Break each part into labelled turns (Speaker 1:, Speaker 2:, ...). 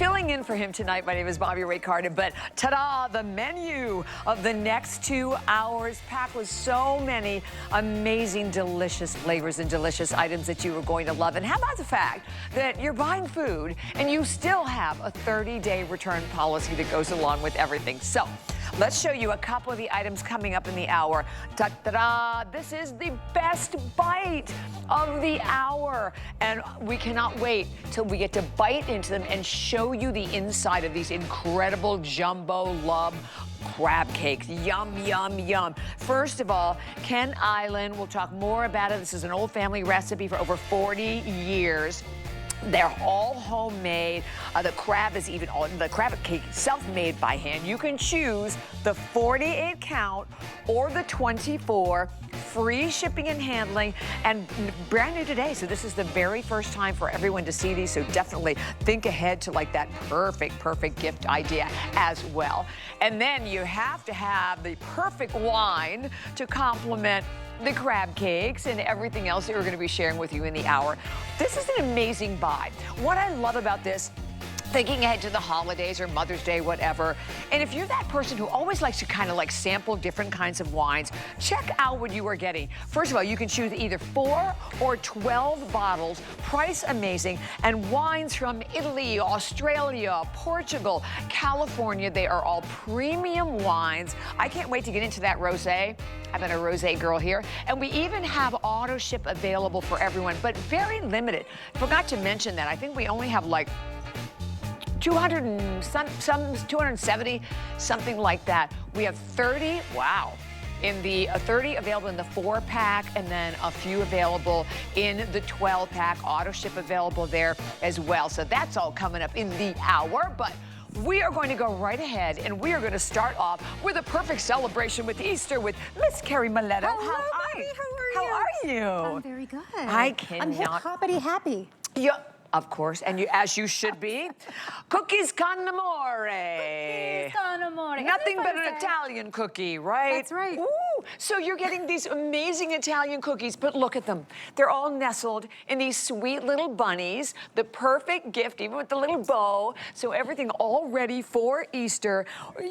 Speaker 1: filling in for him tonight. My name is Bobby Ray Carter, but ta-da, the menu of the next 2 hours packed with so many amazing, delicious flavors and delicious items that you are going to love. And how about the fact that you're buying food and you still have a 30-day return policy that goes along with everything. So let's show you a couple of the items coming up in the hour. Ta-da! This is the best bite of the hour. And we cannot wait till we get to bite into them and show you the inside of these incredible jumbo love crab cakes. Yum, yum, yum. First of all, Ken Island, we'll talk more about it. This is an old family recipe for over 40 years. They're all homemade. The crab is even, the crab cake self-made by hand. You can choose the 48 count or the 24, free shipping and handling, and brand new today. So this is the very first time for everyone to see these. So definitely think ahead to like that perfect gift idea as well. And then you have to have the perfect wine to complement the crab cakes and everything else that we're going to be sharing with you in the hour. This is an amazing buy. What I love about this, thinking ahead to the holidays or Mother's Day, whatever. And if you're that person who always likes to kind of like sample different kinds of wines, check out what you are getting. First of all, you can choose either 4 or 12 bottles, price amazing, and wines from Italy, Australia, Portugal, California. They are all premium wines. I can't wait to get into that rosé. I've been a rosé girl here. And we even have auto ship available for everyone, but very limited. Forgot to mention that. I think we only have like 270, something like that. We have 30, wow, in the 30 available in the 4-pack, and then a few available in the 12-pack. Auto ship available there as well. So that's all coming up in the hour, but we are going to go right ahead, and we are going to start off with a perfect celebration with Easter with Miss Carrie Miletto.
Speaker 2: Hello, Bobby. How are you?
Speaker 1: I'm
Speaker 2: very good.
Speaker 1: I cannot.
Speaker 2: I'm hip-hoppity happy.
Speaker 1: Yeah. Of course, and you, as you should be. Cookies con amore.
Speaker 2: Cookies con amore.
Speaker 1: Nothing but an Italian cookie, right?
Speaker 2: That's right.
Speaker 1: Ooh, so you're getting these amazing Italian cookies, but look at them. They're all nestled in these sweet little bunnies, the perfect gift, even with the little bow. So everything all ready for Easter.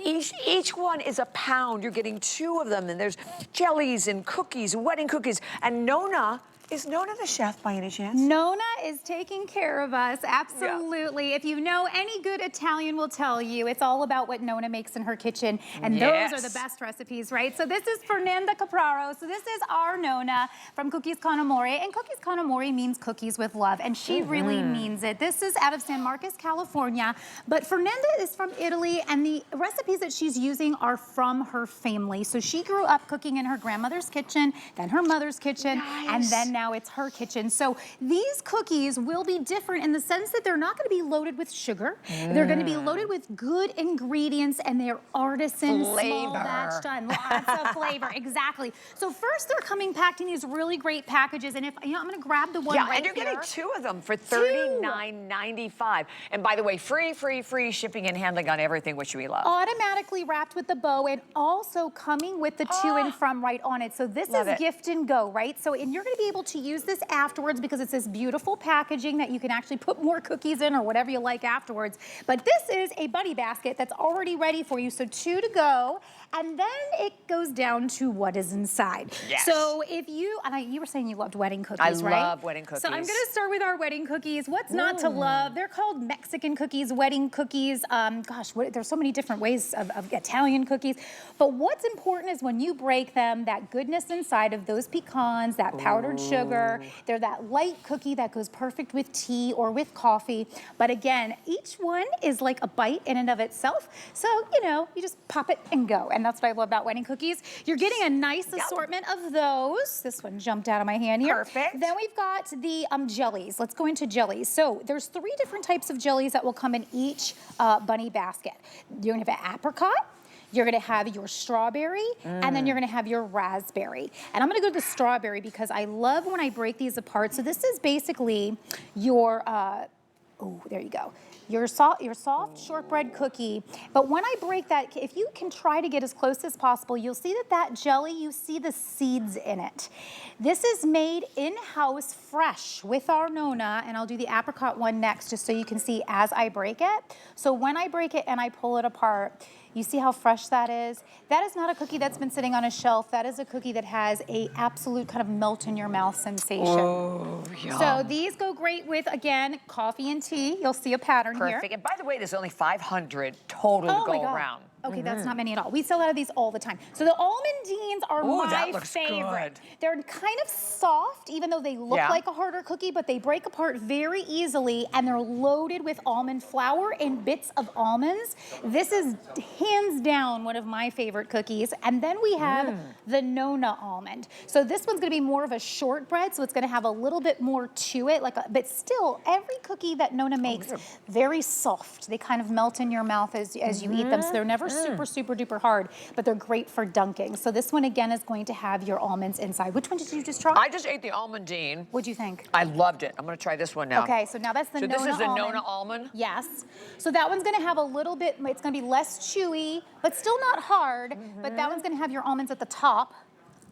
Speaker 1: Each one is a pound. You're getting 2 of them, and there's jellies and cookies, wedding cookies. And Nona, is Nona the chef by any chance?
Speaker 2: Nona is taking care of us, absolutely. Yeah. If you know any good Italian will tell you, it's all about what Nona makes in her kitchen, and those are the best recipes, right? So this is Fernanda Capraro. So this is our Nona from Cookies con Amore, and Cookies con Amore means cookies with love, and she really means it. This is out of San Marcos, California, but Fernanda is from Italy, and the recipes that she's using are from her family. So she grew up cooking in her grandmother's kitchen, then her mother's kitchen, and then now it's her kitchen. So these cookies will be different in the sense that they're not going to be loaded with sugar. They're going to be loaded with good ingredients, and they're artisan, small batch done. Lots of flavor, exactly. So first they're coming packed in these really great packages, and if you know, I'm going to grab the one right
Speaker 1: and you're getting 2 of them for $39.95. And by the way, free shipping and handling on everything, which we love.
Speaker 2: Automatically wrapped with the bow, and also coming with the to and from right on it. So this is gift and go, right? So, and you're going to be able to use this afterwards because it's this beautiful packaging that you can actually put more cookies in or whatever you like afterwards. But this is a bunny basket that's already ready for you. So 2 to go. And then it goes down to what is inside. Yes. So if you, and you were saying you loved wedding cookies, right? I
Speaker 1: love wedding cookies.
Speaker 2: So I'm gonna start with our wedding cookies. What's not to love? They're called Mexican cookies, wedding cookies. Gosh, there's so many different ways of Italian cookies. But what's important is when you break them, that goodness inside of those pecans, that powdered sugar, they're that light cookie that goes perfect with tea or with coffee. But again, each one is like a bite in and of itself. So, you know, you just pop it and go. And that's what I love about wedding cookies. You're getting a nice assortment of those. This one jumped out of my hand here.
Speaker 1: Perfect.
Speaker 2: Then we've got the jellies. Let's go into jellies. So there's 3 different types of jellies that will come in each bunny basket. You're gonna have an apricot, you're gonna have your strawberry, and then you're gonna have your raspberry. And I'm gonna go to the strawberry because I love when I break these apart. So this is basically your oh, there you go. Your soft shortbread cookie. But when I break that, if you can try to get as close as possible, you'll see that jelly, you see the seeds in it. This is made in-house fresh with our Nona, and I'll do the apricot one next just so you can see as I break it. So when I break it and I pull it apart, you see how fresh that is? That is not a cookie that's been sitting on a shelf. That is a cookie that has a absolute kind of melt in your mouth sensation.
Speaker 1: Oh, yum.
Speaker 2: So these go great with, again, coffee and tea. You'll see a pattern here.
Speaker 1: Perfect. And by the way, there's only 500 total to go around.
Speaker 2: Okay, that's not many at all. We sell out of these all the time. So the almondines are my favorite.
Speaker 1: Good.
Speaker 2: They're kind of soft, even though they look like a harder cookie, but they break apart very easily, and they're loaded with almond flour and bits of almonds. This is hands down one of my favorite cookies. And then we have the Nona almond. So this one's gonna be more of a shortbread, so it's gonna have a little bit more to it, but still, every cookie that Nona makes, very soft. They kind of melt in your mouth as you eat them, so they're never super, super duper hard, but they're great for dunking. So this one again is going to have your almonds inside. Which one did you just try?
Speaker 1: I just ate the almondine.
Speaker 2: What'd you think?
Speaker 1: I loved it. I'm gonna try this one now.
Speaker 2: Okay, so now that's the Nona almond.
Speaker 1: So this is the Nona almond?
Speaker 2: Yes. So that one's gonna have a little bit, it's gonna be less chewy, but still not hard, but that one's gonna have your almonds at the top.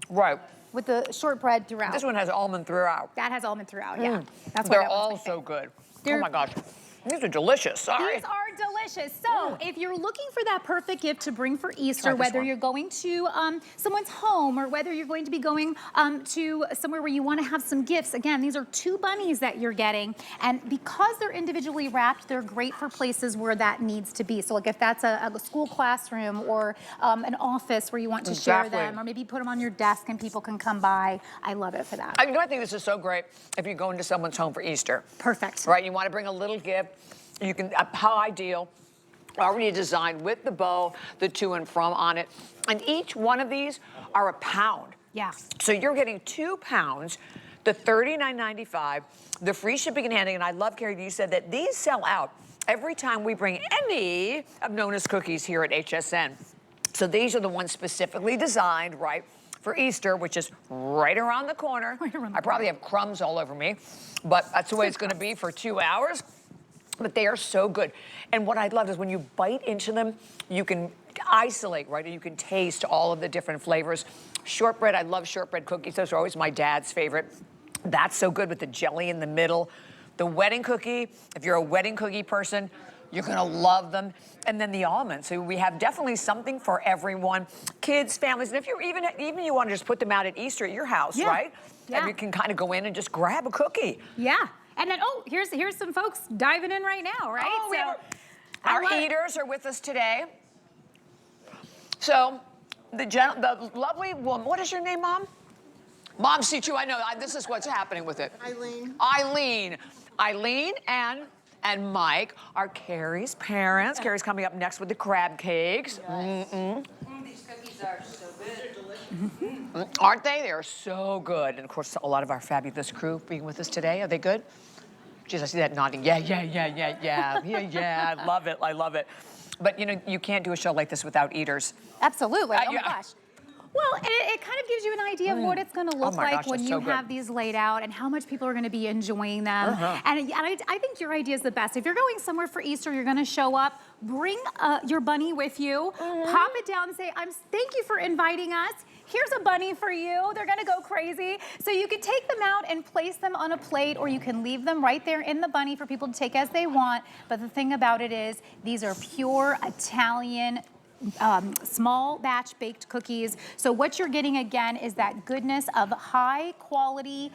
Speaker 1: Right.
Speaker 2: With the shortbread throughout.
Speaker 1: This one has almond throughout.
Speaker 2: That has almond throughout, yeah. That's why
Speaker 1: They're
Speaker 2: that
Speaker 1: all
Speaker 2: one's my
Speaker 1: so
Speaker 2: favorite.
Speaker 1: good. Oh my gosh. These are delicious, sorry.
Speaker 2: These are delicious. So if you're looking for that perfect gift to bring for Easter, whether you're going to someone's home or whether you're going to be going to somewhere where you want to have some gifts, again, these are 2 bunnies that you're getting. And because they're individually wrapped, they're great for places where that needs to be. So like if that's a school classroom or an office where you want to share them, or maybe put them on your desk and people can come by. I love it for that.
Speaker 1: I think this is so great if you're going to someone's home for Easter.
Speaker 2: Perfect.
Speaker 1: Right, you want to bring a little gift. You can, how ideal, already designed with the bow, the to and from on it. And each one of these are £1.
Speaker 2: Yeah.
Speaker 1: So you're getting 2 pounds, the $39.95, the free shipping and handling. And I love, Carrie, you said that these sell out every time we bring any of Nona's cookies here at HSN. So these are the ones specifically designed, right, for Easter, which is right around the corner. I probably have crumbs all over me, but that's the way it's going to be for 2 hours. But they are so good. And what I love is when you bite into them, you can isolate, right? And you can taste all of the different flavors. Shortbread, I love shortbread cookies. Those are always my dad's favorite. That's so good with the jelly in the middle. The wedding cookie, if you're a wedding cookie person, you're gonna love them. And then the almonds. So we have definitely something for everyone. Kids, families, and if you're even you wanna just put them out at Easter at your house, right? Yeah. And you can kind of go in and just grab a cookie.
Speaker 2: Yeah. And then, oh, here's some folks diving in right now, right?
Speaker 1: Oh, our eaters are with us today. So, the lovely woman, what is your name, Mom? Mom, see you, I know, this is what's happening with it. Eileen and Mike are Carrie's parents. Carrie's coming up next with the crab cakes.
Speaker 3: Yes. These cookies are so good.
Speaker 1: Aren't they? They are so good. And of course, a lot of our fabulous crew being with us today. Are they good? Geez, I see that nodding. Yeah. I love it. But you know, you can't do a show like this without eaters.
Speaker 2: Absolutely. Oh my gosh. Well, it kind of gives you an idea of what it's going to look like when you have these laid out and how much people are going to be enjoying them. And I think your idea is the best. If you're going somewhere for Easter, you're going to show up, bring your bunny with you, pop it down and say, thank you for inviting us. Here's a bunny for you. They're gonna go crazy. So you can take them out and place them on a plate, or you can leave them right there in the bunny for people to take as they want. But the thing about it is, these are pure Italian small batch baked cookies. So what you're getting again is that goodness of high quality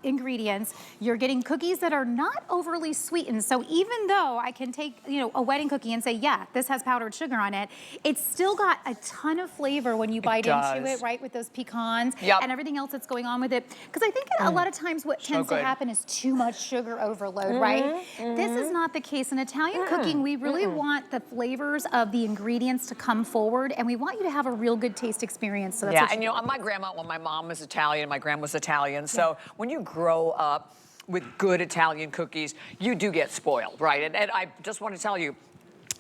Speaker 2: ingredients. You're getting cookies that are not overly sweetened. So even though I can take, you know, a wedding cookie and say, yeah, this has powdered sugar on it, it's still got a ton of flavor when you bite into it, right, with those pecans and everything else that's going on with it. Because I think a lot of times what tends to happen is too much sugar overload, right? This is not the case. In Italian cooking, we really want the flavors of the ingredients to come forward, and we want you to have a real good taste experience. So that's
Speaker 1: and you know, my grandma, well, my mom was Italian, my grandma was Italian, so when you grow up with good Italian cookies, you do get spoiled, right? And I just want to tell you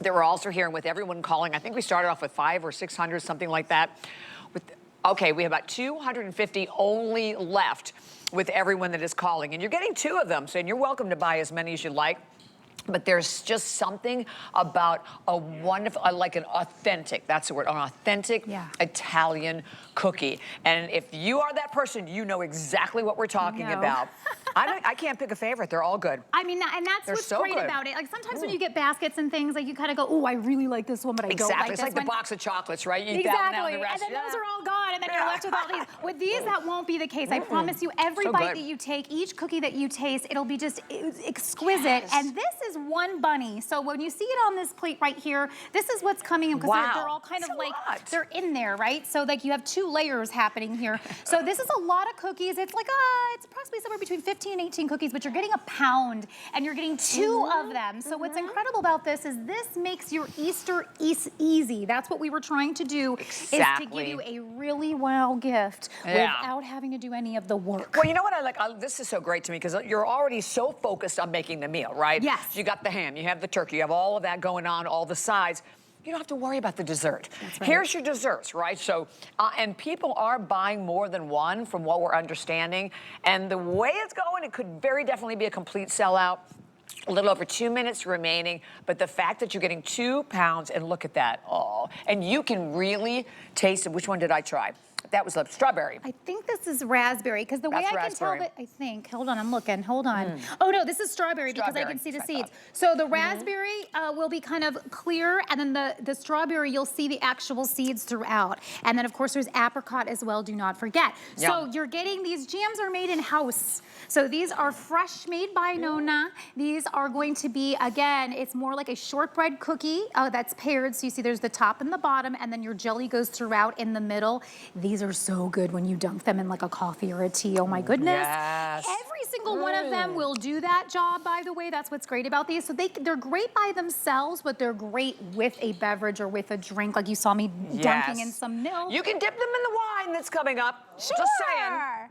Speaker 1: that we're also hearing with everyone calling, I think we started off with 500 or 600, something like that. Okay, we have about 250 only left. with everyone that is calling. And you're getting 2 of them, so you're welcome to buy as many as you like. But there's just something about a wonderful, like an authentic, that's the word, an authentic Italian cookie. And if you are that person, you know exactly what we're talking about. I can't pick a favorite. They're all good.
Speaker 2: I mean, and that's what's so great about it. Like sometimes when you get baskets and things, like you kind of go, oh, I really like this one, but I don't like this one.
Speaker 1: It's like the box of chocolates, right? You
Speaker 2: exactly.
Speaker 1: The rest.
Speaker 2: And then those are all gone, and then you're left with all these. With these, that won't be the case. I promise you, every bite that you take, each cookie that you taste, it'll be just exquisite. And this is one bunny. So when you see it on this plate right here, this is what's coming in, because they're all kind of like, they're in there, right? So like you have 2 layers happening here. So this is a lot of cookies. It's like, it's approximately somewhere between 15 and 18 cookies, but you're getting a pound and you're getting 2 of them. So what's incredible about this is this makes your Easter easy. That's what we were trying to do, is to give you a really wow gift without having to do any of the work.
Speaker 1: Well, you know what I like? This is so great to me, because you're already so focused on making the meal, right?
Speaker 2: Yes.
Speaker 1: You got the ham, you have the turkey, you have all of that going on, all the sides. You don't have to worry about the dessert.
Speaker 2: That's right.
Speaker 1: Here's your desserts, right? So, and people are buying more than one from what we're understanding. And the way it's going, it could very definitely be a complete sellout. A little over 2 minutes remaining, but the fact that you're getting 2 pounds, and look at that, and you can really taste it. Which one did I try? That was like strawberry.
Speaker 2: I think this is raspberry, because the way I can tell that, I think, hold on, I'm looking, hold on. Oh no, this is strawberry, because I can see the seeds. So the raspberry will be kind of clear, and then the strawberry, you'll see the actual seeds throughout. And then of course there's apricot as well, do not forget. So you're getting, these jams are made in-house. So these are fresh made by Nona. These are going to be, again, it's more like a shortbread cookie that's paired. So you see there's the top and the bottom, and then your jelly goes throughout in the middle. These are so good when you dunk them in like a coffee or a tea. Oh my goodness.
Speaker 1: Yes.
Speaker 2: Every single one of them will do that job, by the way. That's what's great about these. So they're great by themselves, but they're great with a beverage or with a drink, like you saw me dunking in some milk.
Speaker 1: You can dip them in the wine that's coming up.
Speaker 2: Sure.
Speaker 1: Just saying.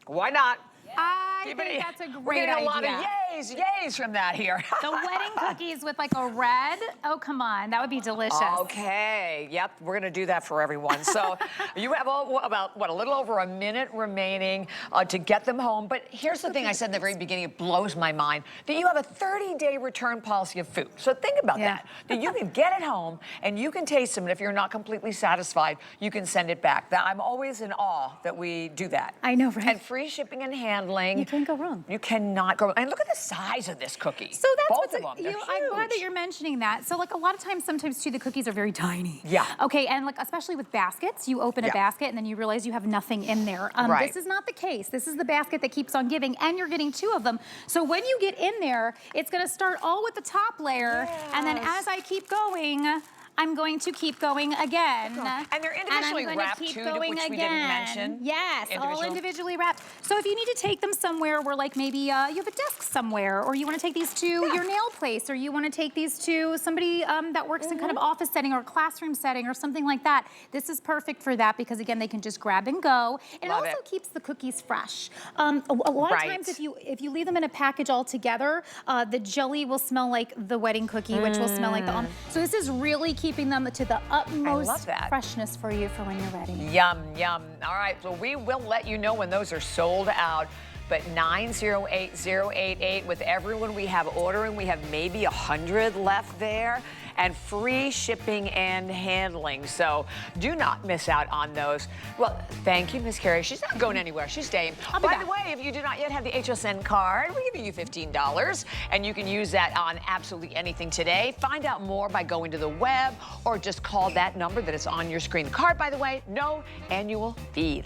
Speaker 1: Why not?
Speaker 2: I think that's a great idea.
Speaker 1: We're getting a lot of yays from that here.
Speaker 2: The wedding cookies with like a red, oh come on, that would be delicious.
Speaker 1: Okay, yep, we're gonna do that for everyone. So you have about, what, a little over a minute remaining to get them home. But here's the thing I said in the very beginning, it blows my mind, that you have a 30-day return policy of food. So think about that you can get it home and you can taste them, and if you're not completely satisfied, you can send it back. I'm always in awe that we do that.
Speaker 2: I know, right?
Speaker 1: And free shipping and handling.
Speaker 2: You can't go wrong.
Speaker 1: You cannot go wrong. And look at the size of this cookie.
Speaker 2: So that's
Speaker 1: both
Speaker 2: what's
Speaker 1: of them. They're huge.
Speaker 2: I'm glad that you're mentioning that. So like a lot of times, sometimes too, the cookies are very tiny.
Speaker 1: Yeah.
Speaker 2: Okay, and like especially with baskets, you open a basket and then you realize you have nothing in there. This is not the case. This is the basket that keeps on giving, and you're getting 2 of them. So when you get in there, it's gonna start all with the top layer, and then as I keep going, I'm going to keep going again.
Speaker 1: And they're individually wrapped too, which we didn't mention.
Speaker 2: Yes, all individually wrapped. So if you need to take them somewhere where like maybe you have a desk somewhere, or you want to take these to your nail place, or you want to take these to somebody that works in kind of office setting or classroom setting or something like that, this is perfect for that, because again, they can just grab and go. And it also keeps the cookies fresh. A lot of times if you leave them in a package all together, the jelly will smell like the wedding cookie, which will smell like the almond. So this is really keeping them to the utmost freshness for you for when you're ready.
Speaker 1: Yum, yum. All right, well, we will let you know when those are sold out. But 908088, with everyone we have ordering, we have maybe 100 left there, and free shipping and handling. So do not miss out on those. Well, thank you, Miss Carrie. She's not going anywhere. She's staying. By the way, if you do not yet have the HSN card, we're giving you $15, and you can use that on absolutely anything today. Find out more by going to the web or just call that number that is on your screen. Card, by the way, no annual fee.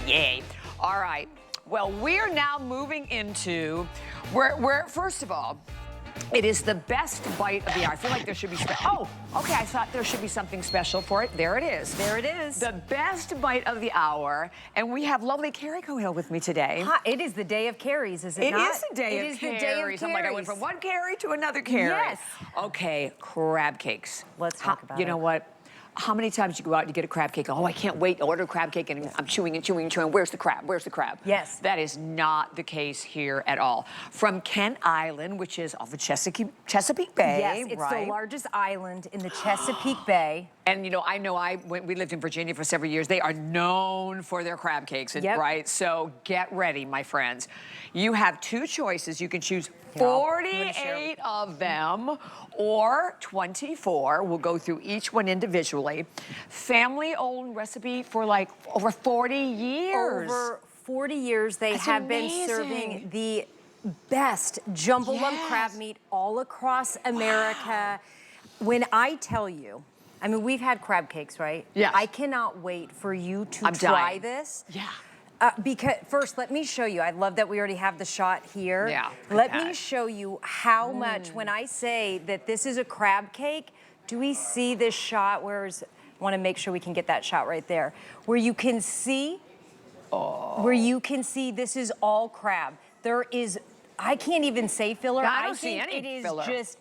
Speaker 1: Yay. All right. Well, we're now moving into where first of all, it is the best bite of the hour. I feel like there should be I thought there should be something special for it. There it is. There it is. The best bite of the hour. And we have lovely Carrie Cohill with me today.
Speaker 4: It is the day of Carries, is it not?
Speaker 1: It is the day of Carries. I'm like, I went from one Carrie to another Carrie.
Speaker 4: Yes.
Speaker 1: Okay, crab cakes.
Speaker 4: Let's talk about it.
Speaker 1: You know what? how many times you go out and you get a crab cake? Oh, I can't wait to order a crab cake, and I'm chewing and chewing and chewing. Where's the crab? Where's the crab?
Speaker 4: Yes.
Speaker 1: That is not the case here at all. From Kent Island, which is off of Chesapeake Bay,
Speaker 4: Yes, it's
Speaker 1: right?
Speaker 4: the largest island in the Chesapeake Bay.
Speaker 1: And you know, we lived in Virginia for several years. They are known for their crab cakes,
Speaker 4: Yep.
Speaker 1: right? So get ready, my friends. You have two choices. You can choose
Speaker 4: Here, I'm gonna
Speaker 1: 48 of them or 24. We'll go through each one individually. Family-owned recipe for like over 40 years.
Speaker 4: Over 40 years, they
Speaker 1: That's
Speaker 4: have
Speaker 1: amazing.
Speaker 4: been serving the best jumbo lump crab meat all across America. When I tell you, I mean, we've had crab cakes, right?
Speaker 1: Yes.
Speaker 4: I cannot wait for you to
Speaker 1: I'm
Speaker 4: try
Speaker 1: dying.
Speaker 4: this.
Speaker 1: Yeah.
Speaker 4: Because first, let me show you. I love that we already have the shot here.
Speaker 1: Yeah,
Speaker 4: Let
Speaker 1: okay.
Speaker 4: me show you how much, when I say that this is a crab cake, do we see this shot? I want to make sure we can get that shot right there. Where you can see, this is all crab. There is, I can't even say filler.
Speaker 1: I don't
Speaker 4: think
Speaker 1: see any
Speaker 4: it is
Speaker 1: filler.
Speaker 4: just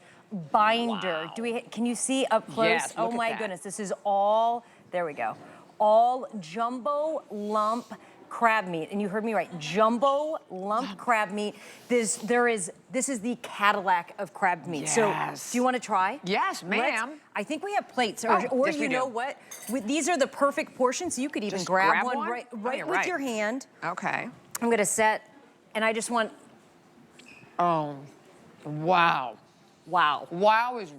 Speaker 4: binder.
Speaker 1: Wow.
Speaker 4: Can you see up close?
Speaker 1: Yes,
Speaker 4: Oh
Speaker 1: look at
Speaker 4: my
Speaker 1: that.
Speaker 4: goodness, this is all, there we go. All jumbo lump crab meat, and you heard me right, jumbo lump crab meat. This is the Cadillac of crab meat.
Speaker 1: Yes.
Speaker 4: So, do you want to try?
Speaker 1: Yes, ma'am.
Speaker 4: I think we have plates,
Speaker 1: Oh,
Speaker 4: or
Speaker 1: yes, we
Speaker 4: you
Speaker 1: do.
Speaker 4: know what? These are the perfect portions. You could even
Speaker 1: Just
Speaker 4: grab
Speaker 1: grab
Speaker 4: one
Speaker 1: one?
Speaker 4: right
Speaker 1: Oh, you're
Speaker 4: with
Speaker 1: right.
Speaker 4: your hand.
Speaker 1: Okay.
Speaker 4: I'm gonna set, and I just want.
Speaker 1: Oh, wow.
Speaker 4: Wow.
Speaker 1: Wow is,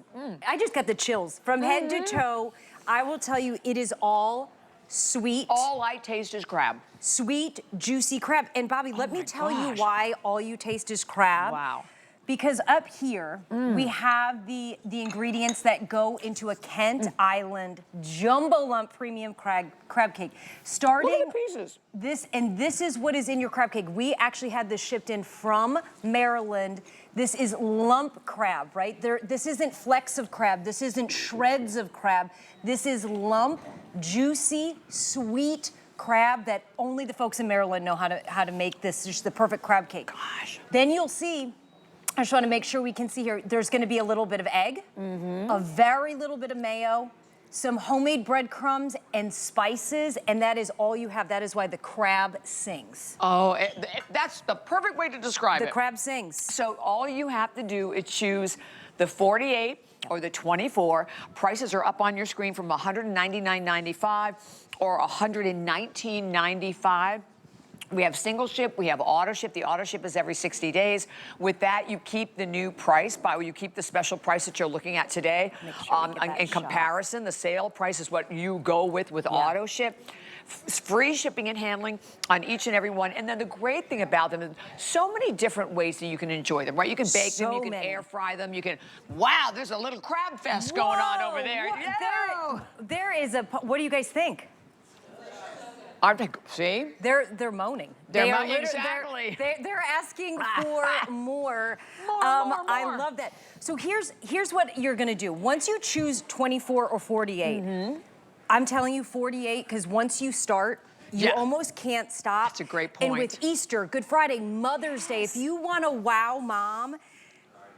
Speaker 4: I just got the chills from head to toe. I will tell you, it is all sweet.
Speaker 1: all I taste is crab.
Speaker 4: Sweet, juicy crab. And Bobby, let me
Speaker 1: my
Speaker 4: tell you
Speaker 1: gosh.
Speaker 4: why all you taste is crab.
Speaker 1: Wow.
Speaker 4: Because up here, we have the ingredients that go into a Kent Island jumbo lump premium crab cake. Starting
Speaker 1: Look at the pieces.
Speaker 4: this is what is in your crab cake. We actually had this shipped in from Maryland. This is lump crab, right? This isn't flecks of crab. This isn't shreds of crab. This is lump, juicy, sweet crab that only the folks in Maryland know how to make this just the perfect crab cake.
Speaker 1: Gosh.
Speaker 4: Then you'll see, I just want to make sure we can see here, there's going to be a little bit of egg, a very little bit of mayo, some homemade breadcrumbs and spices, and that is all you have. That is why the crab sings.
Speaker 1: Oh, that's the perfect way to describe
Speaker 4: The
Speaker 1: it.
Speaker 4: crab sings.
Speaker 1: So all you have to do is choose the 48 or the 24. Prices are up on your screen from $199.95 or $119.95. We have single ship, we have auto ship. The auto ship is every 60 days. With that, you keep the new price, you keep the special price that you're looking at today.
Speaker 4: Make sure we get that
Speaker 1: in
Speaker 4: shot.
Speaker 1: comparison, the sale price is what you go with auto ship. Free shipping and handling on each and every one. And then the great thing about them is so many different ways that you can enjoy them, right? You can bake them, you can air fry them, you can, wow, there's a little crab fest going on over there.
Speaker 4: Whoa,
Speaker 1: Yeah.
Speaker 4: there is a, what do you guys think?
Speaker 1: I think, see?
Speaker 4: They're moaning.
Speaker 1: They're
Speaker 4: They are
Speaker 1: moaning,
Speaker 4: literally-
Speaker 1: exactly.
Speaker 4: They're asking for more.
Speaker 1: More.
Speaker 4: I love that. So here's what you're gonna do. Once you choose 24 or 48, I'm telling you 48, because once you start, you almost can't stop.
Speaker 1: That's a great
Speaker 4: And
Speaker 1: point.
Speaker 4: with Easter, Good Friday, Mother's Day, if you want to wow mom,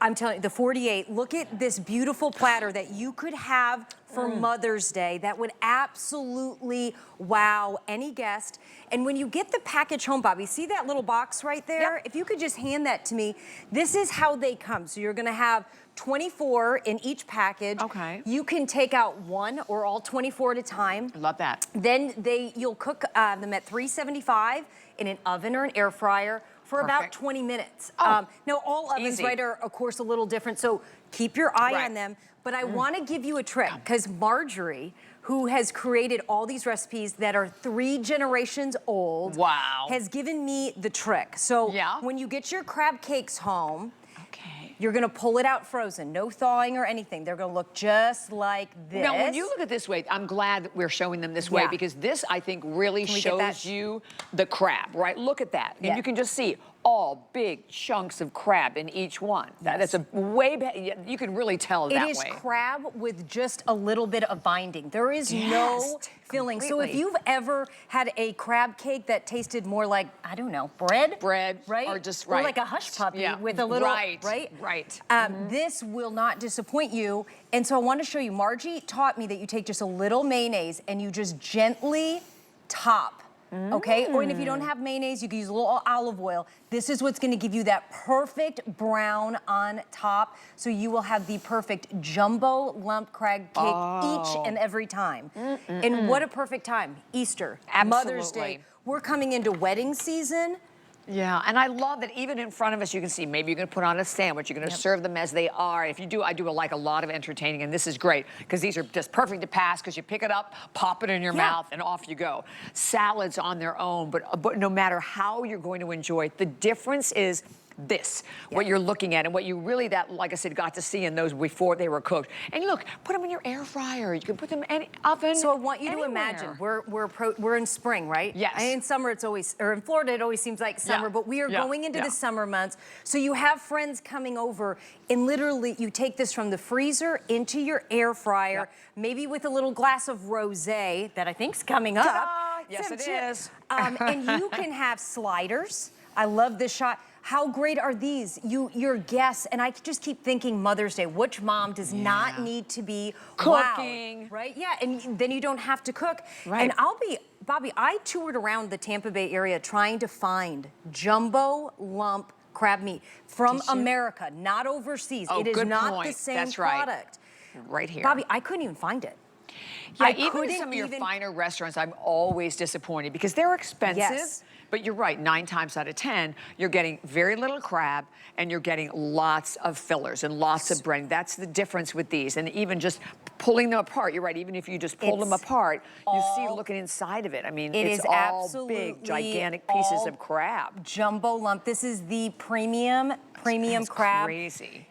Speaker 4: I'm telling you, the 48, look at this beautiful platter that you could have for Mother's Day that would absolutely wow any guest. And when you get the package home, Bobby, see that little box right there? If you could just hand that to me, this is how they come. So you're gonna have 24 in each package.
Speaker 1: Okay.
Speaker 4: You can take out one or all 24 at a time.
Speaker 1: Love that.
Speaker 4: Then you'll cook them at 375 in an oven or an air fryer for about
Speaker 1: Perfect.
Speaker 4: 20 minutes.
Speaker 1: Oh,
Speaker 4: now, all ovens,
Speaker 1: easy.
Speaker 4: right, are of course a little different, so keep your eye
Speaker 1: Right.
Speaker 4: on them. But I want to give you a trick, because Marjorie, who has created all these recipes that are 3 generations old,
Speaker 1: Wow.
Speaker 4: has given me the trick. So
Speaker 1: Yeah.
Speaker 4: when you get your crab cakes home,
Speaker 1: Okay.
Speaker 4: you're gonna pull it out frozen, no thawing or anything. They're gonna look just like this.
Speaker 1: Now, when you look at this way, I'm glad that we're showing them this way,
Speaker 4: Yeah.
Speaker 1: because this, I think, really
Speaker 4: Can we get that?
Speaker 1: shows you the crab, right? Look at that. And
Speaker 4: Yeah.
Speaker 1: you can just see all big chunks of crab in each one. That's a way, you can really tell that way.
Speaker 4: It is crab with just a little bit of binding. There is no filling.
Speaker 1: Completely.
Speaker 4: So if you've ever had a crab cake that tasted more like, I don't know, bread, right?
Speaker 1: Or just,
Speaker 4: or like a hush puppy with a little, right? This will not disappoint you. And so I want to show you, Margie taught me that you take just a little mayonnaise and you just gently top. Okay, or if you don't have mayonnaise, you can use a little olive oil. This is what's gonna give you that perfect brown on top, so you will have the perfect jumbo lump crab cake each and every time. And what a perfect time, Easter, Mother's Day. We're coming into wedding season.
Speaker 1: Yeah, and I love that even in front of us, you can see maybe you're gonna put on a sandwich, you're gonna serve them as they are. If you do, I do like a lot of entertaining, and this is great, because these are just perfect to pass, because you pick it up, pop it in your mouth, and off you go. Salads on their own, but no matter how you're going to enjoy it, the difference is this, what you're looking at, and what you really, like I said, got to see in those before they were cooked. And look, put them in your air fryer. You can put them in any oven.
Speaker 4: So I want you to imagine, we're in spring, right?
Speaker 1: Yes.
Speaker 4: In summer, it's always, or in Florida, it always seems like summer, but we are going into the summer months. So you have friends coming over, and literally you take this from the freezer into your air fryer, maybe with a little glass of rosé that I think's coming up.
Speaker 1: Yes, it is.
Speaker 4: And you can have sliders. I love this shot. How great are these? Your guests, and I just keep thinking Mother's Day. Which mom does not need to be
Speaker 1: cooking?
Speaker 4: Wowed, right? Yeah, and then you don't have to cook.
Speaker 1: Right.
Speaker 4: And Bobby, I toured around the Tampa Bay area trying to find jumbo lump crab meat from America, not overseas. It is not the same product.
Speaker 1: Right here.
Speaker 4: Bobby, I couldn't even find it.
Speaker 1: Yeah, even in some of your finer restaurants, I'm always disappointed because they're expensive.
Speaker 4: Yes.
Speaker 1: But you're right, 9 times out of 10, you're getting very little crab and you're getting lots of fillers and lots of breading. That's the difference with these. And even just pulling them apart, you're right, even if you just pull them apart, you see looking inside of it. I mean, it's all big, gigantic pieces of crab.
Speaker 4: Jumbo lump. This is the premium crab.
Speaker 1: Crazy.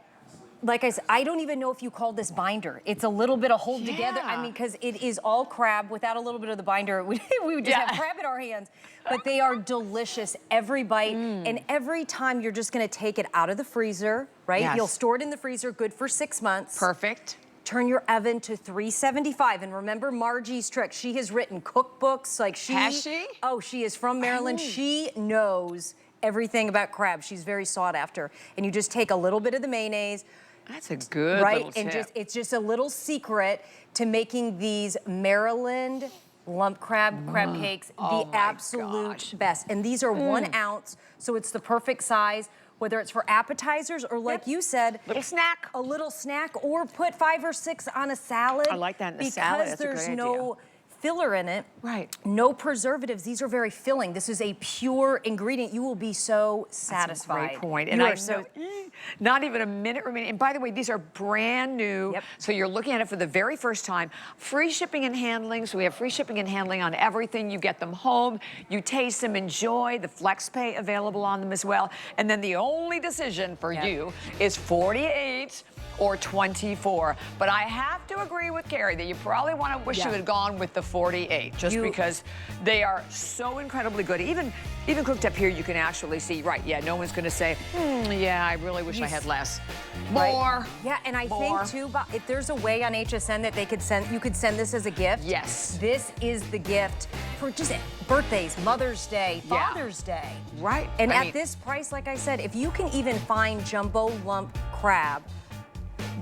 Speaker 4: Like I said, I don't even know if you call this binder. It's a little bit of hold together. I mean, because it is all crab. Without a little bit of the binder, we would just have crab in our hands. But they are delicious every bite. And every time you're just gonna take it out of the freezer, right?
Speaker 1: Yes.
Speaker 4: You'll store it in the freezer, good for 6 months.
Speaker 1: Perfect.
Speaker 4: Turn your oven to 375. And remember Margie's trick. She has written cookbooks. Like
Speaker 1: Has she?
Speaker 4: Oh, she is from Maryland. She knows everything about crab. She's very sought after. And you just take a little bit of the mayonnaise.
Speaker 1: That's a good little tip.
Speaker 4: And it's just a little secret to making these Maryland lump crab cakes the absolute best. And these are 1 ounce, so it's the perfect size, whether it's for appetizers or like you said,
Speaker 1: little snack.
Speaker 4: A little snack, or put 5 or 6 on a salad.
Speaker 1: I like that in a salad. That's a
Speaker 4: Because
Speaker 1: great
Speaker 4: there's no filler in it.
Speaker 1: Right.
Speaker 4: No preservatives. These are very filling. This is a pure ingredient. You will be so satisfied.
Speaker 1: That's a great point. And I know, not even a minute remaining. And by the way, these are brand new. So you're looking at it for the very first time. Free shipping and handling. So we have free shipping and handling on everything. You get them home. You taste them, enjoy. The flex pay available on them as well. And then the only decision for you is 48 or 24. But I have to agree with Carrie that you probably want to wish you had gone with the 48, just because they are so incredibly good. Even cooked up here, you can actually see, no one's going to say, yeah, I really wish I had less. More.
Speaker 4: Yeah, and I think too, if there's a way on HSN that they could you could send this as a gift.
Speaker 1: Yes.
Speaker 4: This is the gift for just birthdays, Mother's Day, Father's Day.
Speaker 1: Right.
Speaker 4: And at this price, like I said, if you can even find jumbo lump crab,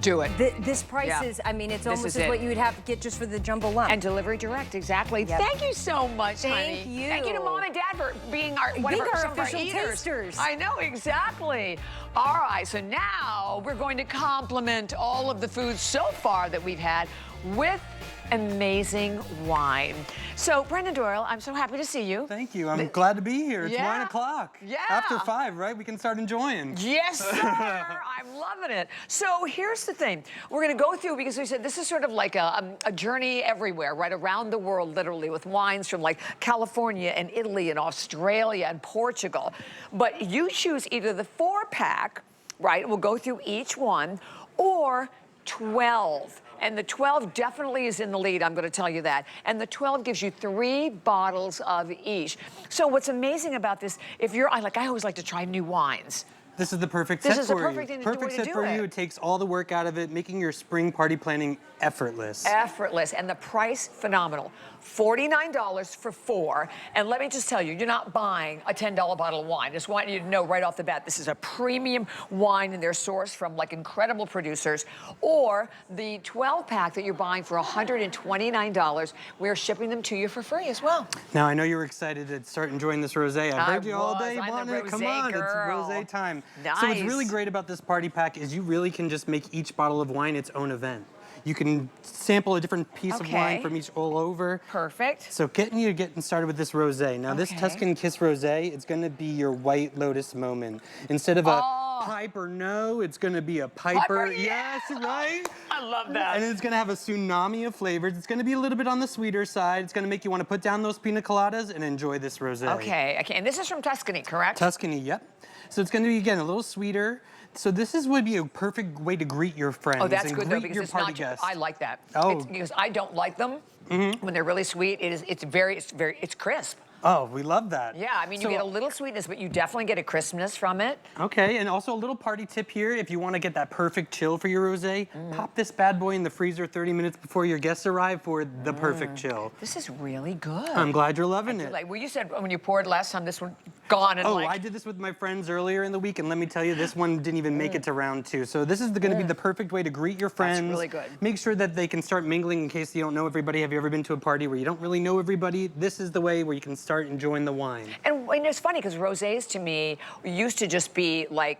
Speaker 1: do it.
Speaker 4: This price is, I mean, it's almost as what you would have to get just for the jumbo lump.
Speaker 1: And delivery direct, exactly. Thank you so much, honey.
Speaker 4: Thank you.
Speaker 1: Thank you to Mom and Dad for being our official
Speaker 4: tasters.
Speaker 1: I know, exactly. All right, so now we're going to compliment all of the foods so far that we've had with amazing wine. So, Brendan Doyle, I'm so happy to see you.
Speaker 5: Thank you. I'm glad to be here. It's 9 o'clock.
Speaker 1: Yeah.
Speaker 5: After 5, right? We can start enjoying.
Speaker 1: Yes, sir. I'm loving it. So here's the thing. We're going to go through, because we said this is sort of like a journey everywhere, right? Around the world, literally, with wines from like California and Italy and Australia and Portugal. But you choose either the 4-pack, right? We'll go through each one, or 12. And the 12 definitely is in the lead, I'm going to tell you that. And the 12 gives you 3 bottles of each. So what's amazing about this, if you're, I always like to try new wines.
Speaker 5: This is the perfect set for you.
Speaker 1: This is the perfect thing to do
Speaker 5: Perfect set for you. It takes all the work out of it, making your spring party planning effortless.
Speaker 1: Effortless. And the price, phenomenal. $49 for 4. And let me just tell you, you're not buying a $10 bottle of wine. Just want you to know right off the bat, this is a premium wine and they're sourced from like incredible producers. Or the 12-pack that you're buying for $129, we're shipping them to you for free as well.
Speaker 5: Now, I know you were excited to start enjoying this rosé. I've heard you all day, Bonnet. Come on,
Speaker 1: girl.
Speaker 5: it's rosé time.
Speaker 1: Nice.
Speaker 5: So what's really great about this party pack is you really can just make each bottle of wine its own event. You can sample a different piece of wine from each all over.
Speaker 1: Perfect.
Speaker 5: So getting started with this rosé. Now this Tuscan Kiss rosé, it's gonna be your White Lotus moment. Instead of a Piper no, it's gonna be a Piper yes, right?
Speaker 1: I love that.
Speaker 5: And it's gonna have a tsunami of flavors. It's gonna be a little bit on the sweeter side. It's gonna make you wanna put down those pina coladas and enjoy this rosé.
Speaker 1: Okay, and this is from Tuscany, correct?
Speaker 5: Tuscany, yep. So it's gonna be, again, a little sweeter. So this would be a perfect way to greet your friends.
Speaker 1: Oh, that's
Speaker 5: and
Speaker 1: good though,
Speaker 5: greet
Speaker 1: because
Speaker 5: your
Speaker 1: it's
Speaker 5: party
Speaker 1: not.
Speaker 5: guests.
Speaker 1: I like that.
Speaker 5: Oh,
Speaker 1: because I don't like them when they're really sweet. It's crisp.
Speaker 5: Oh, we love that.
Speaker 1: Yeah, I mean, you get a little sweetness, but you definitely get a crispness from it.
Speaker 5: Okay, and also a little party tip here. If you want to get that perfect chill for your rosé, pop this bad boy in the freezer 30 minutes before your guests arrive for the perfect chill.
Speaker 1: This is really good.
Speaker 5: I'm glad you're loving it.
Speaker 1: Well, you said when you poured last time, this one gone and
Speaker 5: I did this with my friends earlier in the week, and let me tell you, this one didn't even make it to round 2. So this is going to be the perfect way to greet your friends.
Speaker 1: That's really good.
Speaker 5: Make sure that they can start mingling in case you don't know everybody. Have you ever been to a party where you don't really know everybody? This is the way where you can start enjoying the wine.
Speaker 1: And it's funny because rosés to me used to just be like,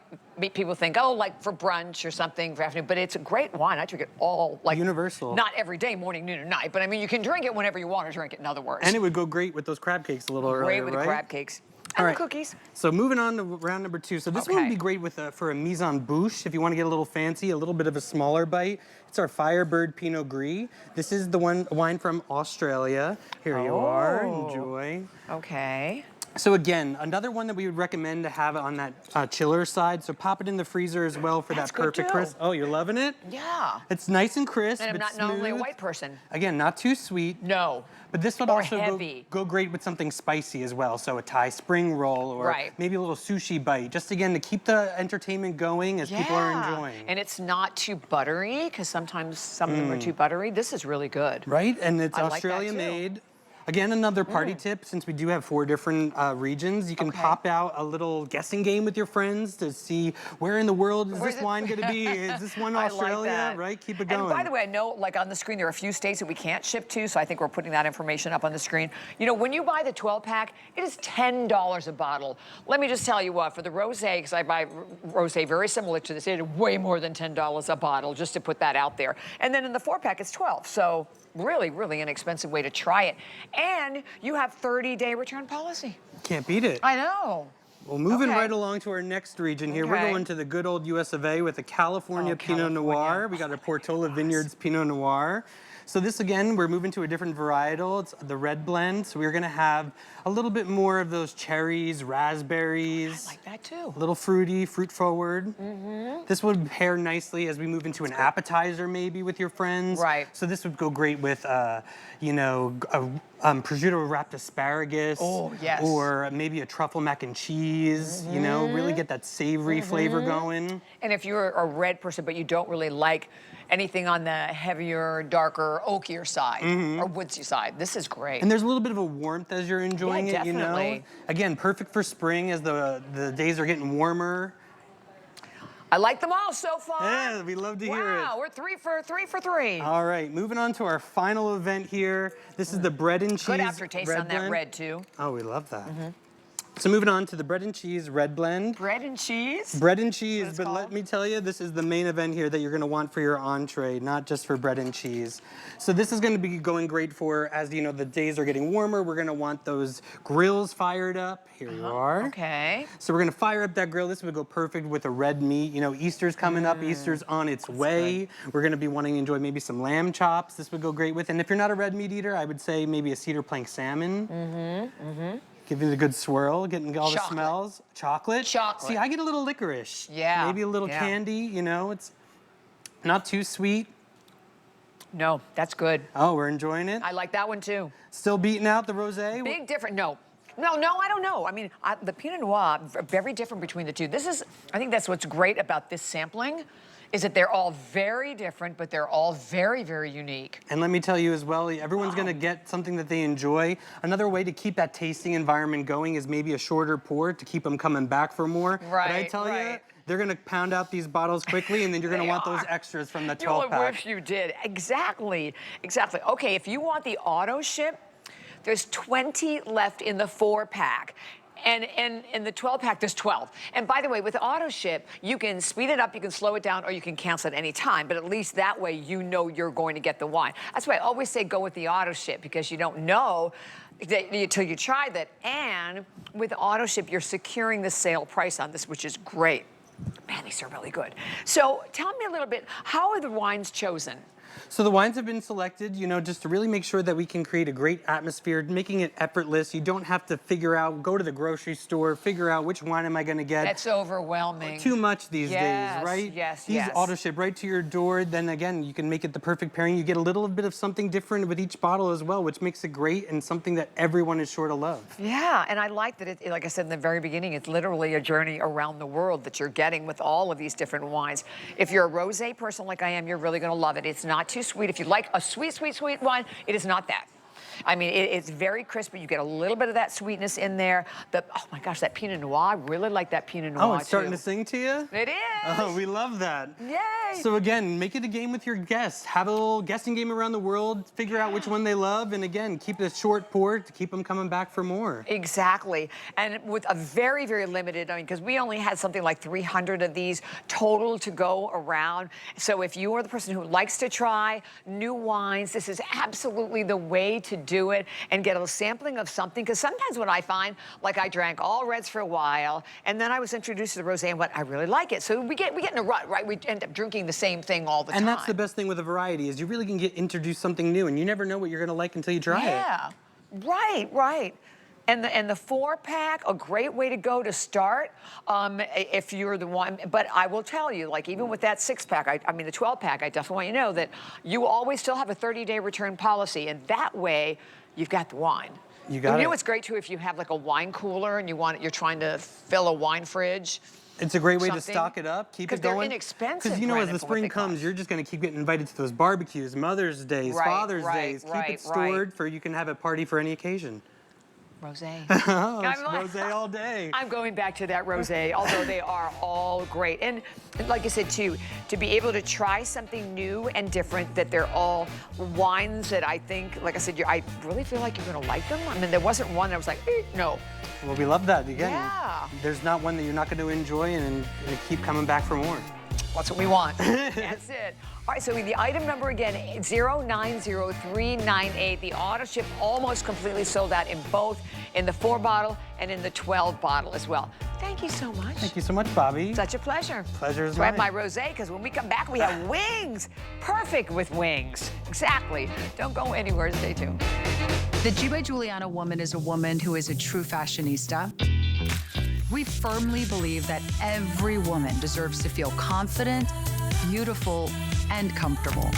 Speaker 1: people think, oh, like for brunch or something for afternoon, but it's a great wine. I drink it all, like
Speaker 5: universal.
Speaker 1: Not every day, morning, noon, and night, but I mean, you can drink it whenever you want to drink it, in other words.
Speaker 5: And it would go great with those crab cakes a little earlier,
Speaker 1: Great with
Speaker 5: right?
Speaker 1: the crab cakes. And the cookies.
Speaker 5: So moving on to round number 2. So this one would be great with for a mise en bouche if you want to get a little fancy, a little bit of a smaller bite. It's our Firebird Pinot Gris. This is the wine from Australia. Here you are. Enjoy.
Speaker 1: Okay.
Speaker 5: So again, another one that we would recommend to have on that chiller side. So pop it in the freezer as well for that perfect crisp. Oh, you're loving it?
Speaker 1: Yeah.
Speaker 5: It's nice and crisp.
Speaker 1: And I'm not
Speaker 5: smooth.
Speaker 1: normally a white person.
Speaker 5: Again, not too sweet.
Speaker 1: No.
Speaker 5: But this would also go great with something spicy as well. So a Thai spring roll or maybe a little sushi bite. Just again to keep the entertainment going as people are enjoying.
Speaker 1: And it's not too buttery because sometimes some of them are too buttery. This is really good.
Speaker 5: Right, and it's Australia made. Again, another party tip, since we do have 4 different regions, you can pop out a little guessing game with your friends to see where in the world is this wine going to be? Is this one Australia, right? Keep it going.
Speaker 1: And by the way, I know, like on the screen, there are a few states that we can't ship to, so I think we're putting that information up on the screen. You know, when you buy the 12-pack, it is $10 a bottle. Let me just tell you what, for the rosé, because I buy rosé very similar to this, it is way more than $10 a bottle, just to put that out there. And then in the 4-pack, it's 12, so really, really inexpensive way to try it. And you have 30-day return policy.
Speaker 5: Can't beat it.
Speaker 1: I know.
Speaker 5: Well, moving right along to our next region here, we're going to the good old US of A with the California Pinot Noir. We got a Portola Vineyards Pinot Noir. So this, again, we're moving to a different varietal. It's the red blend. So we're going to have a little bit more of those cherries, raspberries. I
Speaker 1: like that, too.
Speaker 5: A little fruity, fruit forward. This would pair nicely as we move into an appetizer, maybe, with your friends.
Speaker 1: Right.
Speaker 5: So this would go great with, you know, prosciutto wrapped asparagus.
Speaker 1: Oh, yes.
Speaker 5: Or maybe a truffle mac and cheese, you know, really get that savory flavor going.
Speaker 1: And if you're a red person, but you don't really like anything on the heavier, darker, oakier side or woodsy side, this is great.
Speaker 5: And there's a little bit of a warmth as you're enjoying it, you know. Again, perfect for spring as the days are getting warmer.
Speaker 1: I like them all so far.
Speaker 5: Yeah, we love to hear it.
Speaker 1: Wow, we're 3 for 3.
Speaker 5: All right, moving on to our final event here. This is the bread and cheese.
Speaker 1: Good aftertaste on that red too.
Speaker 5: Oh, we love that. So moving on to the bread and cheese red blend.
Speaker 1: Bread and cheese?
Speaker 5: Bread and cheese, but let me tell you, this is the main event here that you're gonna want for your entree, not just for bread and cheese. So this is gonna be going great for, as you know, the days are getting warmer, we're gonna want those grills fired up. Here you are.
Speaker 1: Okay.
Speaker 5: So we're gonna fire up that grill. This would go perfect with a red meat. You know, Easter's coming up, Easter's on its way. We're gonna be wanting to enjoy maybe some lamb chops. This would go great with, and if you're not a red meat eater, I would say maybe a cedar plank salmon. Giving it a good swirl, getting all the smells. Chocolate.
Speaker 1: Chocolate.
Speaker 5: See, I get a little licorice.
Speaker 1: Yeah.
Speaker 5: Maybe a little candy, you know, it's Not too sweet.
Speaker 1: No, that's good.
Speaker 5: Oh, we're enjoying it?
Speaker 1: I like that one too.
Speaker 5: Still beating out the rosé?
Speaker 1: Big difference. No, I don't know. I mean, the Pinot Noir, very different between the two. I think that's what's great about this sampling, is that they're all very different, but they're all very, very unique.
Speaker 5: And let me tell you as well, everyone's gonna get something that they enjoy. Another way to keep that tasting environment going is maybe a shorter pour to keep them coming back for more.
Speaker 1: Right,
Speaker 5: but I tell you, they're gonna pound out these bottles quickly, and then you're gonna want those extras from the 12-pack.
Speaker 1: You wish you did. Exactly. Okay, if you want the auto ship, there's 20 left in the 4-pack. And in the 12-pack, there's 12. And by the way, with auto ship, you can speed it up, you can slow it down, or you can cancel at any time. But at least that way, you know you're going to get the wine. That's why I always say go with the auto ship, because you don't know until you try that. And with auto ship, you're securing the sale price on this, which is great. Man, these are really good. So tell me a little bit, how are the wines chosen?
Speaker 5: So the wines have been selected, you know, just to really make sure that we can create a great atmosphere, making it effortless. You don't have to go to the grocery store, figure out which wine am I going to get.
Speaker 1: That's overwhelming.
Speaker 5: Too much these days, right?
Speaker 1: Yes,
Speaker 5: These auto ship right to your door. Then again, you can make it the perfect pairing. You get a little bit of something different with each bottle as well, which makes it great and something that everyone is sure to love.
Speaker 1: Yeah, and I like that it, like I said in the very beginning, it's literally a journey around the world that you're getting with all of these different wines. If you're a rosé person like I am, you're really going to love it. It's not too sweet. If you like a sweet, sweet, sweet wine, it is not that. I mean, it's very crisp, but you get a little bit of that sweetness in there. Oh my gosh, that Pinot Noir, I really like that Pinot Noir.
Speaker 5: Oh, it's starting to sing to you?
Speaker 1: It is.
Speaker 5: Oh, we love that.
Speaker 1: Yay.
Speaker 5: So again, make it a game with your guests. Have a little guessing game around the world, figure out which one they love, and again, keep it a short pour to keep them coming back for more.
Speaker 1: Exactly. And with a very, very limited, I mean, because we only had something like 300 of these total to go around. So if you are the person who likes to try new wines, this is absolutely the way to do it and get a sampling of something. Because sometimes what I find, like I drank all reds for a while, and then I was introduced to the rosé and went, I really like it. So we get in a rut, right? We end up drinking the same thing all the time.
Speaker 5: And that's the best thing with a variety, is you really can get introduced something new, and you never know what you're gonna like until you try it.
Speaker 1: Yeah, right. And the 4-pack, a great way to go to start if you're the one. But I will tell you, like even with that 6-pack, I mean the 12-pack, I definitely want you to know that you always still have a 30-day return policy, and that way you've got the wine.
Speaker 5: You got it.
Speaker 1: You know what's great too, if you have like a wine cooler and you're trying to fill a wine fridge.
Speaker 5: It's a great way to stock it up, keep it going.
Speaker 1: Because they're inexpensive.
Speaker 5: Because you know, as the spring comes, you're just going to keep getting invited to those barbecues, Mother's Days, Father's Days. Keep it stored for you can have a party for any occasion.
Speaker 1: Rosé.
Speaker 5: Rosé all day.
Speaker 1: I'm going back to that rosé, although they are all great. And like I said, too, to be able to try something new and different, that they're all wines that I think, like I said, I really feel like you're going to like them. I mean, there wasn't one that was like, no.
Speaker 5: Well, we love that. Again,
Speaker 1: yeah.
Speaker 5: There's not one that you're not going to enjoy and keep coming back for more.
Speaker 1: That's what we want. That's it. All right, so the item number again, 090398. The auto ship almost completely sold out in both, in the 4-bottle and in the 12-bottle as well. Thank you so much.
Speaker 5: Thank you so much, Bobby.
Speaker 1: Such a pleasure.
Speaker 5: Pleasure is
Speaker 1: mine. I have
Speaker 5: mine.
Speaker 1: my rosé, because when we come back, we have wings. Perfect with wings. Exactly. Don't go anywhere. Stay tuned.
Speaker 6: The G by Giuliana woman is a woman who is a true fashionista. We firmly believe that every woman deserves to feel confident, beautiful, and comfortable.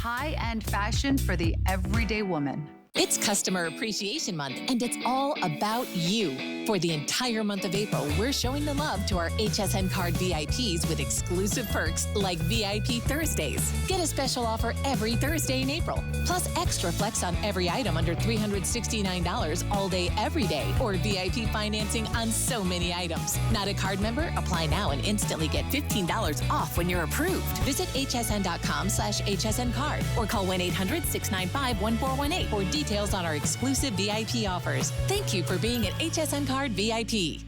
Speaker 6: High-end fashion for the everyday woman.
Speaker 7: It's Customer Appreciation Month, and it's all about you. For the entire month of April, we're showing the love to our HSN card VIPs with exclusive perks like VIP Thursdays. Get a special offer every Thursday in April, plus extra flex on every item under $369 all day, every day, or VIP financing on so many items. Not a card member? Apply now and instantly get $15 off when you're approved. Visit hsn.com/HSN card or call 1-800-695-1418 for details on our exclusive VIP offers. Thank you for being an HSN Card VIP.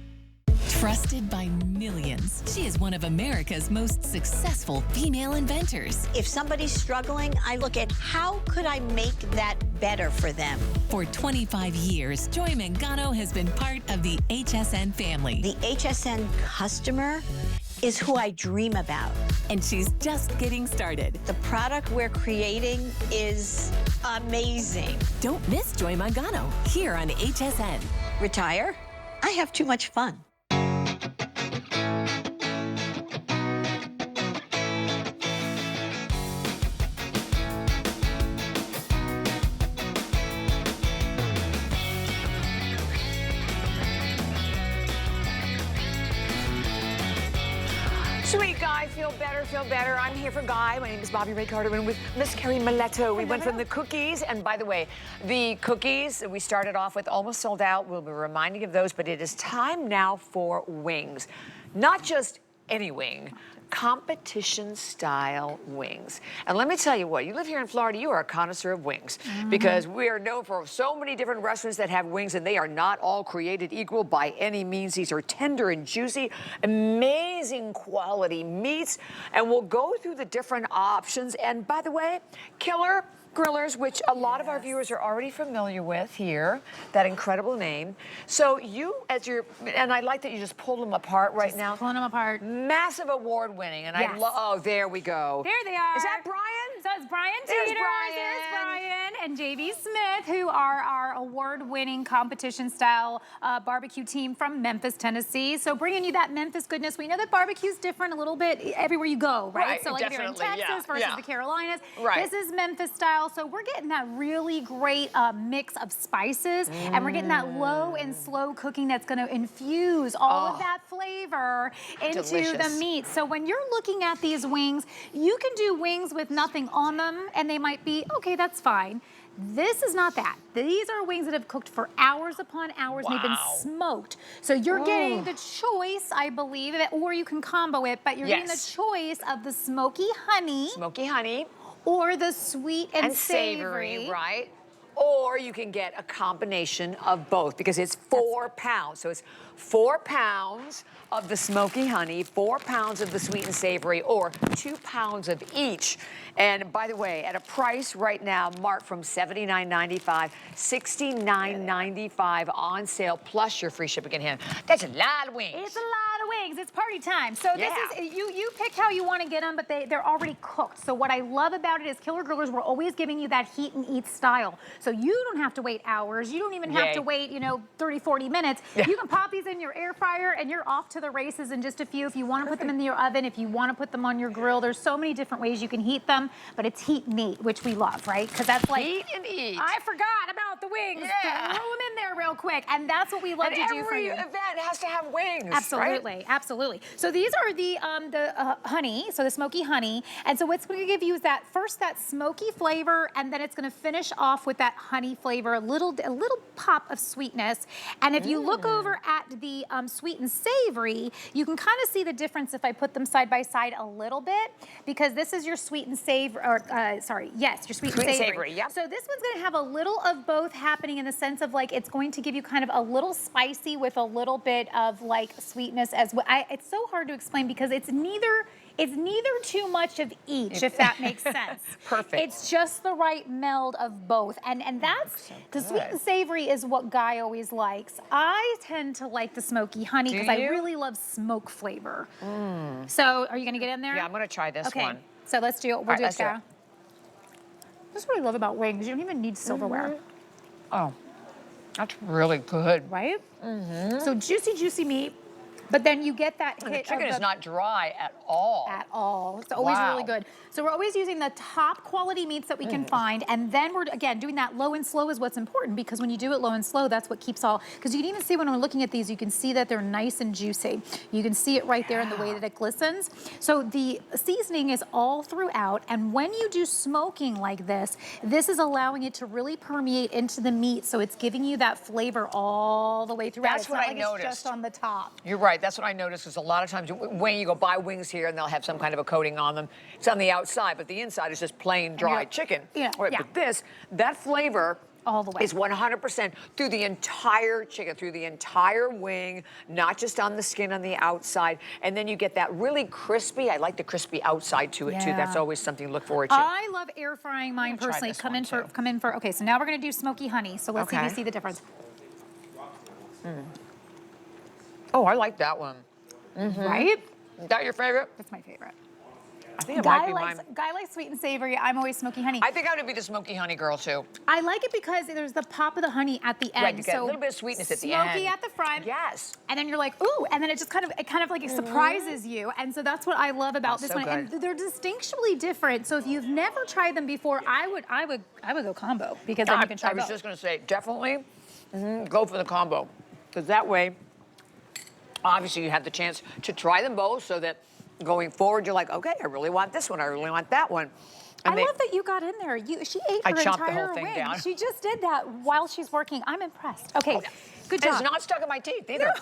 Speaker 7: Trusted by millions, she is one of America's most successful female inventors.
Speaker 8: If somebody's struggling, I look at how could I make that better for them.
Speaker 7: For 25 years, Joy Mangano has been part of the HSN family.
Speaker 8: The HSN customer is who I dream about.
Speaker 7: And she's just getting started.
Speaker 8: The product we're creating is amazing.
Speaker 7: Don't miss Joy Mangano here on HSN.
Speaker 8: Retire? I have too much fun.
Speaker 1: Sweet Guy, feel better, feel better. I'm here for Guy. My name is Bobby Ray Carter, and with Miss Carrie Miletto. We went from the cookies, and by the way, the cookies we started off with almost sold out. We'll be reminding of those, but it is time now for wings. Not just any wing, competition-style wings. And let me tell you what, you live here in Florida, you are a connoisseur of wings, because we are known for so many different restaurants that have wings, and they are not all created equal by any means. These are tender and juicy, amazing quality meats, and we'll go through the different options. And by the way, killer grillers, which a lot of our viewers are already familiar with here, that incredible name. So you, and I like that you just pulled them apart right now.
Speaker 2: Pulling them apart.
Speaker 1: Massive award winning, and I love, oh, there we go.
Speaker 2: There they are.
Speaker 1: Is that Brian?
Speaker 2: So it's Brian
Speaker 1: There's
Speaker 2: Teeters, there's Brian, and JB Smith, who are our award-winning competition-style barbecue team from Memphis, Tennessee. So bringing you that Memphis goodness. We know that barbecue's different a little bit everywhere you go, right? So like if you're in Texas versus the Carolinas, this is Memphis style. So we're getting that really great mix of spices, and we're getting that low and slow cooking that's going to infuse all of that flavor into the meat. So when you're looking at these wings, you can do wings with nothing on them, and they might be, okay, that's fine. This is not that. These are wings that have cooked for hours upon hours, and they've been smoked. So you're getting the choice, I believe, or you can combo it, but you're getting the choice of the smoky honey.
Speaker 1: Smoky honey.
Speaker 2: Or the sweet and savory.
Speaker 1: Right? Or you can get a combination of both, because it's 4 pounds. So it's 4 pounds of the smoky honey, 4 pounds of the sweet and savory, or 2 pounds of each. And by the way, at a price right now marked from $79.95, $69.95 on sale, plus your free shipping and handling. That's a lot of wings.
Speaker 2: It's a lot of wings. It's party time. So this is, you pick how you want to get them, but they're already cooked. So what I love about it is Killer Grillers, we're always giving you that heat and eat style. So you don't have to wait hours. You don't even have to wait, 30, 40 minutes. You can pop these in your air fryer, and you're off to the races in just a few. If you want to put them in your oven, if you want to put them on your grill, there's so many different ways you can heat them, but it's heat and eat, which we love, right? Because that's like,
Speaker 1: heat and eat.
Speaker 2: I forgot about the wings. Throw them in there real quick, and that's what we love to do for you.
Speaker 1: Every event has to have wings,
Speaker 2: Absolutely, absolutely. So these are the honey, so the smoky honey, and so what's going to give you is that smoky flavor, and then it's going to finish off with that honey flavor, a little pop of sweetness. And if you look over at the sweet and savory, you can kind of see the difference if I put them side by side a little bit, because this is your sweet and savory, or your sweet and savory. So this one's going to have a little of both happening, in the sense of like it's going to give you kind of a little spicy with a little bit of like sweetness as well. It's so hard to explain because it's neither too much of each, if that makes sense.
Speaker 1: Perfect.
Speaker 2: It's just the right meld of both. And that's, the sweet and savory is what Guy always likes. I tend to like the smoky honey because I really love smoke flavor. So are you going to get in there?
Speaker 1: Yeah, I'm going to try this one.
Speaker 2: So let's do it. We'll do it together. This is what I love about wings. You don't even need silverware.
Speaker 1: Oh, that's really good.
Speaker 2: Right? So juicy, juicy meat. But then you get that
Speaker 1: and
Speaker 2: hit
Speaker 1: the chicken
Speaker 2: of
Speaker 1: is not dry at all.
Speaker 2: At all. It's always really good. So we're always using the top quality meats that we can find, and then we're, again, doing that low and slow is what's important, because when you do it low and slow, that's what keeps all, because you can even see when we're looking at these, you can see that they're nice and juicy. You can see it right there in the way that it glistens. So the seasoning is all throughout, and when you do smoking like this is allowing it to really permeate into the meat, so it's giving you that flavor all the way throughout.
Speaker 1: That's what I noticed.
Speaker 2: It's just on the top.
Speaker 1: You're right. That's what I noticed, is a lot of times when you go buy wings here and they'll have some kind of a coating on them. It's on the outside, but the inside is just plain dry chicken. But that flavor
Speaker 2: all the way
Speaker 1: is 100% through the entire chicken, through the entire wing, not just on the skin on the outside. And then you get that really crispy. I like the crispy outside to it too. That's always something to look forward to.
Speaker 2: I love air frying mine personally. Come in for. Okay, so now we're gonna do smoky honey. So let's see if you see the difference.
Speaker 1: Oh, I like that one.
Speaker 2: Right?
Speaker 1: Is that your favorite?
Speaker 2: That's my favorite.
Speaker 1: I think it might be mine.
Speaker 2: Guy likes sweet and savory. I'm always smoky honey.
Speaker 1: I think I'm gonna be the smoky honey girl too.
Speaker 2: I like it because there's the pop of the honey at the end.
Speaker 1: Right, you get a little bit of sweetness at the end.
Speaker 2: Smoky at the front.
Speaker 1: Yes.
Speaker 2: And then you're like, ooh, and then it just kind of like it surprises you. And so that's what I love about this one. And they're distinctly different. So if you've never tried them before, I would go combo, because then you can try both.
Speaker 1: I was just gonna say, definitely go for the combo, because that way, obviously you have the chance to try them both, so that going forward, you're like, okay, I really want this one. I really want that one. And
Speaker 2: I love that you got in there. She ate her
Speaker 1: chopped the
Speaker 2: entire
Speaker 1: whole thing
Speaker 2: wing.
Speaker 1: down.
Speaker 2: She just did that while she's working. I'm impressed. Okay, good job.
Speaker 1: It's not stuck in my teeth either.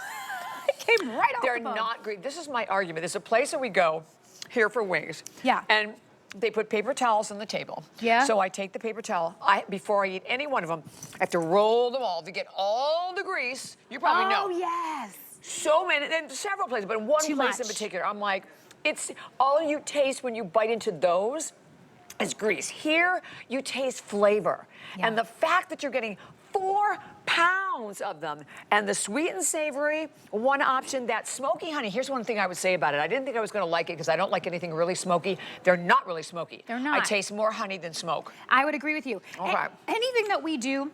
Speaker 2: It came right off
Speaker 1: They're
Speaker 2: the bone.
Speaker 1: not great. This is my argument. There's a place that we go here for wings.
Speaker 2: Yeah.
Speaker 1: And they put paper towels on the table.
Speaker 2: Yeah.
Speaker 1: So I take the paper towel. Before I eat any one of them, I have to roll them all to get all the grease. You probably know.
Speaker 2: Oh, yes.
Speaker 1: So many, and several places, but in one place in particular, I'm like, it's all you taste when you bite into those is grease. Here, you taste flavor.
Speaker 2: Yeah.
Speaker 1: And the fact that you're getting 4 pounds of them, and the sweet and savory, one option, that smoky honey. Here's one thing I would say about it. I didn't think I was gonna like it because I don't like anything really smoky. They're not really smoky.
Speaker 2: They're not.
Speaker 1: I taste more honey than smoke.
Speaker 2: I would agree with you.
Speaker 1: Okay.
Speaker 2: Anything that we do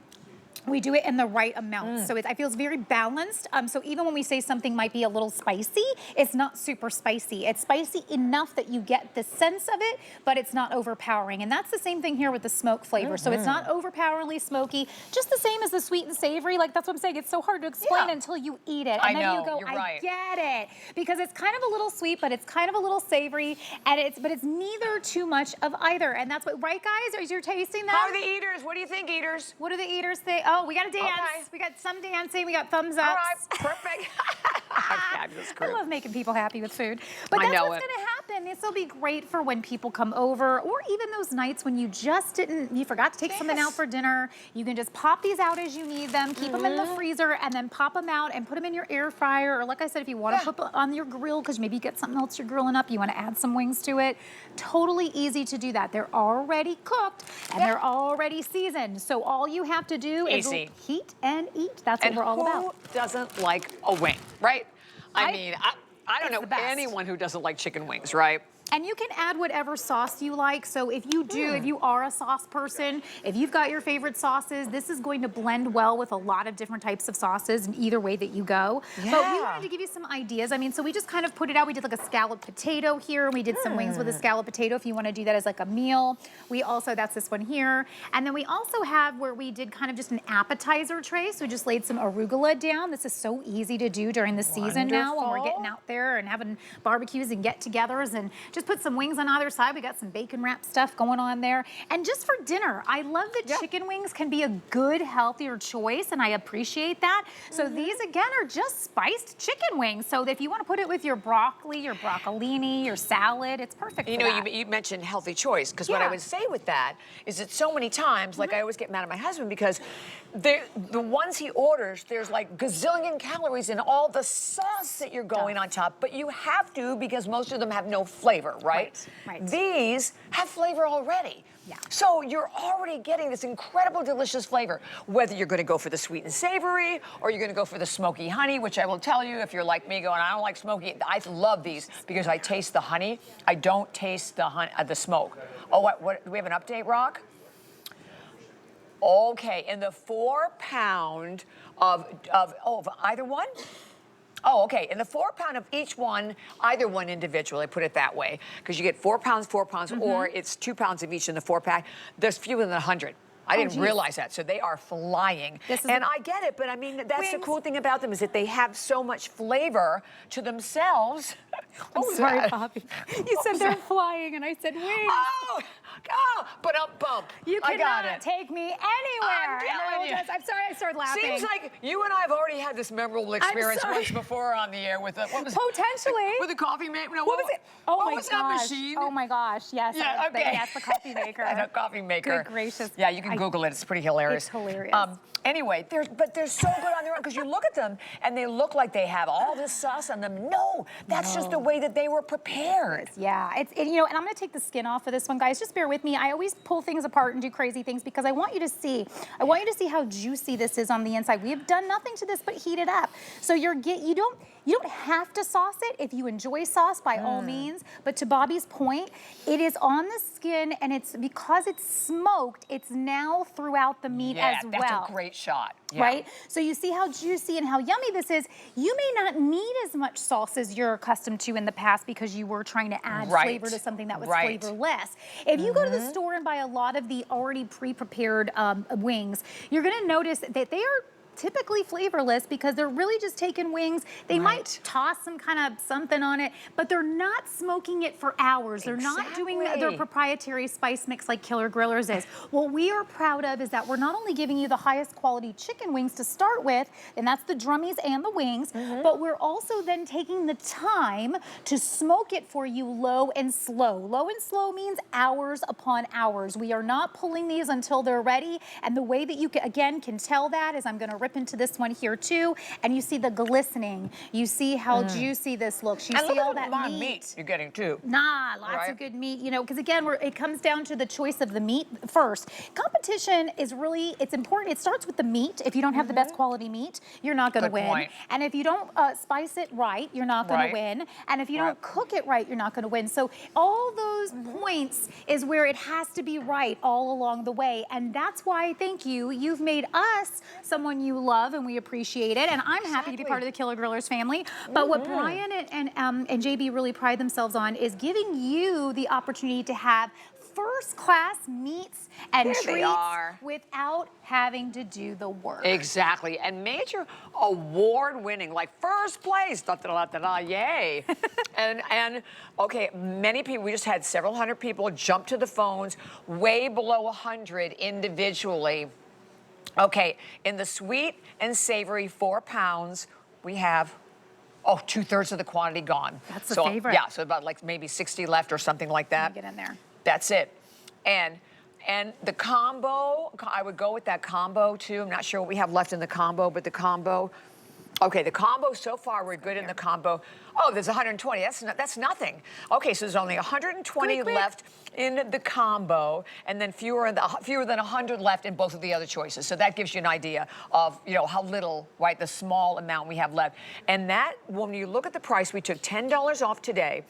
Speaker 2: it in the right amount. So I feel it's very balanced. So even when we say something might be a little spicy, it's not super spicy. It's spicy enough that you get the sense of it, but it's not overpowering. And that's the same thing here with the smoke flavor. So it's not overpoweringly smoky, just the same as the sweet and savory. Like that's what I'm saying. It's so hard to explain until you eat it. And then you go, I get it. Because it's kind of a little sweet, but it's kind of a little savory. And it's neither too much of either. And that's what, right guys? As you're tasting that?
Speaker 1: How are the eaters? What do you think, eaters?
Speaker 2: What do the eaters think? Oh, we got to dance.
Speaker 1: Okay.
Speaker 2: We got some dancing. We got thumbs ups.
Speaker 1: All right, perfect. Fabulous
Speaker 2: I love making people happy with food. But
Speaker 1: I
Speaker 2: that's
Speaker 1: know
Speaker 2: what's going to happen. This will be great for when people come over, or even those nights when you just you forgot to take something out for dinner. You can just pop these out as you need them, keep them in the freezer, and then pop them out and put them in your air fryer. Or like I said, if you want to put on your grill, because maybe you get something else you're grilling up, you want to add some wings to it. Totally easy to do that. They're already cooked and they're already seasoned. So all you have to do is heat and eat. That's what we're all about.
Speaker 1: Who doesn't like a wing, right? I mean, I don't know anyone who doesn't like chicken wings, right?
Speaker 2: And you can add whatever sauce you like. So if you if you are a sauce person, if you've got your favorite sauces, this is going to blend well with a lot of different types of sauces in either way that you go.
Speaker 1: Yeah.
Speaker 2: But we wanted to give you some ideas. I mean, so we just kind of put it out. We did like a scalloped potato here. We did some wings with a scalloped potato if you want to do that as like a meal. We also, that's this one here. And then we also have where we did kind of just an appetizer tray. So we just laid some arugula down. This is so easy to do during the season now when we're getting out there and having barbecues and get-togethers, and just put some wings on either side. We got some bacon wrap stuff going on there. And just for dinner, I love that chicken wings can be a good, healthier choice, and I appreciate that. So these, again, are just spiced chicken wings. So if you want to put it with your broccoli, your broccolini, your salad, it's perfect for that.
Speaker 1: You mentioned healthy choice, because what I would say with that is that so many times, like I always get mad at my husband because the ones he orders, there's like gazillion calories in all the sauce that you're going on top, but you have to because most of them have no flavor, right?
Speaker 2: Right.
Speaker 1: These have flavor already.
Speaker 2: Yeah.
Speaker 1: So you're already getting this incredible, delicious flavor, whether you're going to go for the sweet and savory or you're going to go for the smoky honey, which I will tell you, if you're like me going, I don't like smoky, I love these because I taste the honey. I don't taste the smoke. Oh, what do we have an update, Rock? Okay, in the 4 pound of either one? Oh, okay. In the 4 pound of each one, either one individually, put it that way, because you get 4 pounds, or it's 2 pounds of each in the 4-pack. There's fewer than 100. I didn't realize that, so they are flying. And I get it, but I mean, that's the cool thing about them is that they have so much flavor to themselves.
Speaker 2: I'm sorry, Bobby. You said they're flying, and I said wings.
Speaker 1: But bump.
Speaker 2: You
Speaker 1: I got
Speaker 2: cannot
Speaker 1: it.
Speaker 2: take me anywhere.
Speaker 1: I'm telling you.
Speaker 2: I'm sorry, I started laughing.
Speaker 1: Seems like you and I have already had this memorable experience once before on the air with what was
Speaker 2: potentially
Speaker 1: with a coffee maker. No,
Speaker 2: what was it? Oh
Speaker 1: what
Speaker 2: my
Speaker 1: was
Speaker 2: gosh.
Speaker 1: that machine?
Speaker 2: Oh my gosh. Yes.
Speaker 1: Yeah. Okay.
Speaker 2: Yes, the coffee maker.
Speaker 1: And a coffee maker.
Speaker 2: Good gracious.
Speaker 1: Yeah, you can Google it. It's pretty hilarious.
Speaker 2: It's hilarious.
Speaker 1: Anyway, they're so good on their own because you look at them and they look like they have all this sauce on them. No, that's just the way that they were prepared.
Speaker 2: Yeah, and I'm going to take the skin off of this one, guys. Just bear with me. I always pull things apart and do crazy things because I want you to see. I want you to see how juicy this is on the inside. We have done nothing to this but heat it up. So you don't have to sauce it. If you enjoy sauce, by all means. But to Bobby's point, it is on the skin, and it's because it's smoked, it's now throughout the meat as well.
Speaker 1: Yeah, that's a great shot. Yeah.
Speaker 2: Right? So you see how juicy and how yummy this is. You may not need as much sauce as you're accustomed to in the past because you were trying to add flavor to something that was flavorless. If you go to the store and buy a lot of the already pre-prepared wings, you're going to notice that they are typically flavorless because they're really just taking wings. They might toss some kind of something on it, but they're not smoking it for hours. They're not doing their proprietary spice mix like Killer Grillers is. What we are proud of is that we're not only giving you the highest quality chicken wings to start with, and that's the drummies and the wings, but we're also then taking the time to smoke it for you low and slow. Low and slow means hours upon hours. We are not pulling these until they're ready, and the way that you can tell that is I'm gonna rip into this one here too, and you see the glistening. You see how juicy this looks. You see all that meat
Speaker 1: you're getting too.
Speaker 2: Lots of good meat, you know, because again, it comes down to the choice of the meat first. Competition is really, it's important. It starts with the meat. If you don't have the best quality meat, you're not gonna win.
Speaker 1: Point.
Speaker 2: And if you don't spice it right, you're not gonna win. And if you don't cook it right, you're not gonna win. So all those points is where it has to be right all along the way. And that's why, thank you, you've made us someone you love and we appreciate it. And I'm happy to be part of the Killer Grillers family. But what Brian and JB really pride themselves on is giving you the opportunity to have first-class meats and treats without having to do the work.
Speaker 1: Exactly, and major award-winning, like first place, yay. and okay, many people, we just had several hundred people jump to the phones, way below 100 individually. Okay, in the sweet and savory 4 pounds, we have 2/3 of the quantity gone.
Speaker 2: That's the favorite.
Speaker 1: Yeah, so about like maybe 60 left or something like that.
Speaker 2: Get in there.
Speaker 1: That's it. And the combo, I would go with that combo too. I'm not sure what we have left in the combo, but the combo, okay, the combo so far, we're good in the combo. Oh, there's 120, that's nothing. Okay, so there's only 120 left in the combo, and then fewer than 100 left in both of the other choices. So that gives you an idea of, you know, how little, right, the small amount we have left. And that, when you look at the price, we took $10 off today.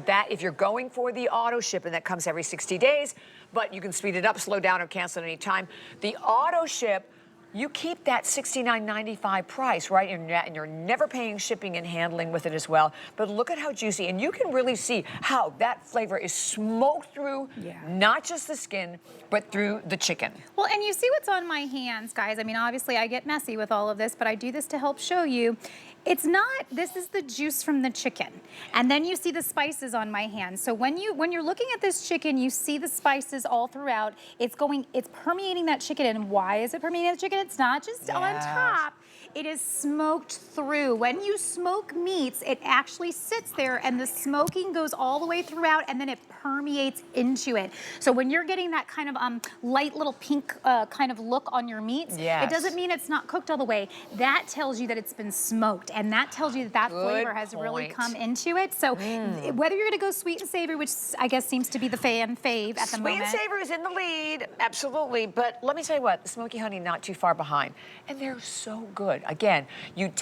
Speaker 1: That, if you're going for the auto ship, and that comes every 60 days, but you can speed it up, slow down, or cancel at any time. The auto ship, you keep that $69.95 price, right? And you're never paying shipping and handling with it as well. But look at how juicy, and you can really see how that flavor is smoked through, not just the skin, but through the chicken.
Speaker 2: Well, and you see what's on my hands, guys. I mean, obviously I get messy with all of this, but I do this to help show you. It's not, this is the juice from the chicken. And then you see the spices on my hands. So when you're looking at this chicken, you see the spices all throughout. It's permeating that chicken. And why is it permeating the chicken? It's not just on top. It is smoked through. When you smoke meats, it actually sits there and the smoking goes all the way throughout and then it permeates into it. So when you're getting that kind of light little pink kind of look on your meats, it doesn't mean it's not cooked all the way. That tells you that it's been smoked, and that tells you that that flavor has really come into it. So whether you're gonna go sweet and savory, which I guess seems to be the fan fave at the moment.
Speaker 1: Sweet and savory is in the lead, absolutely. But let me tell you what, the smoky honey not too far behind. And they're so good. Again, you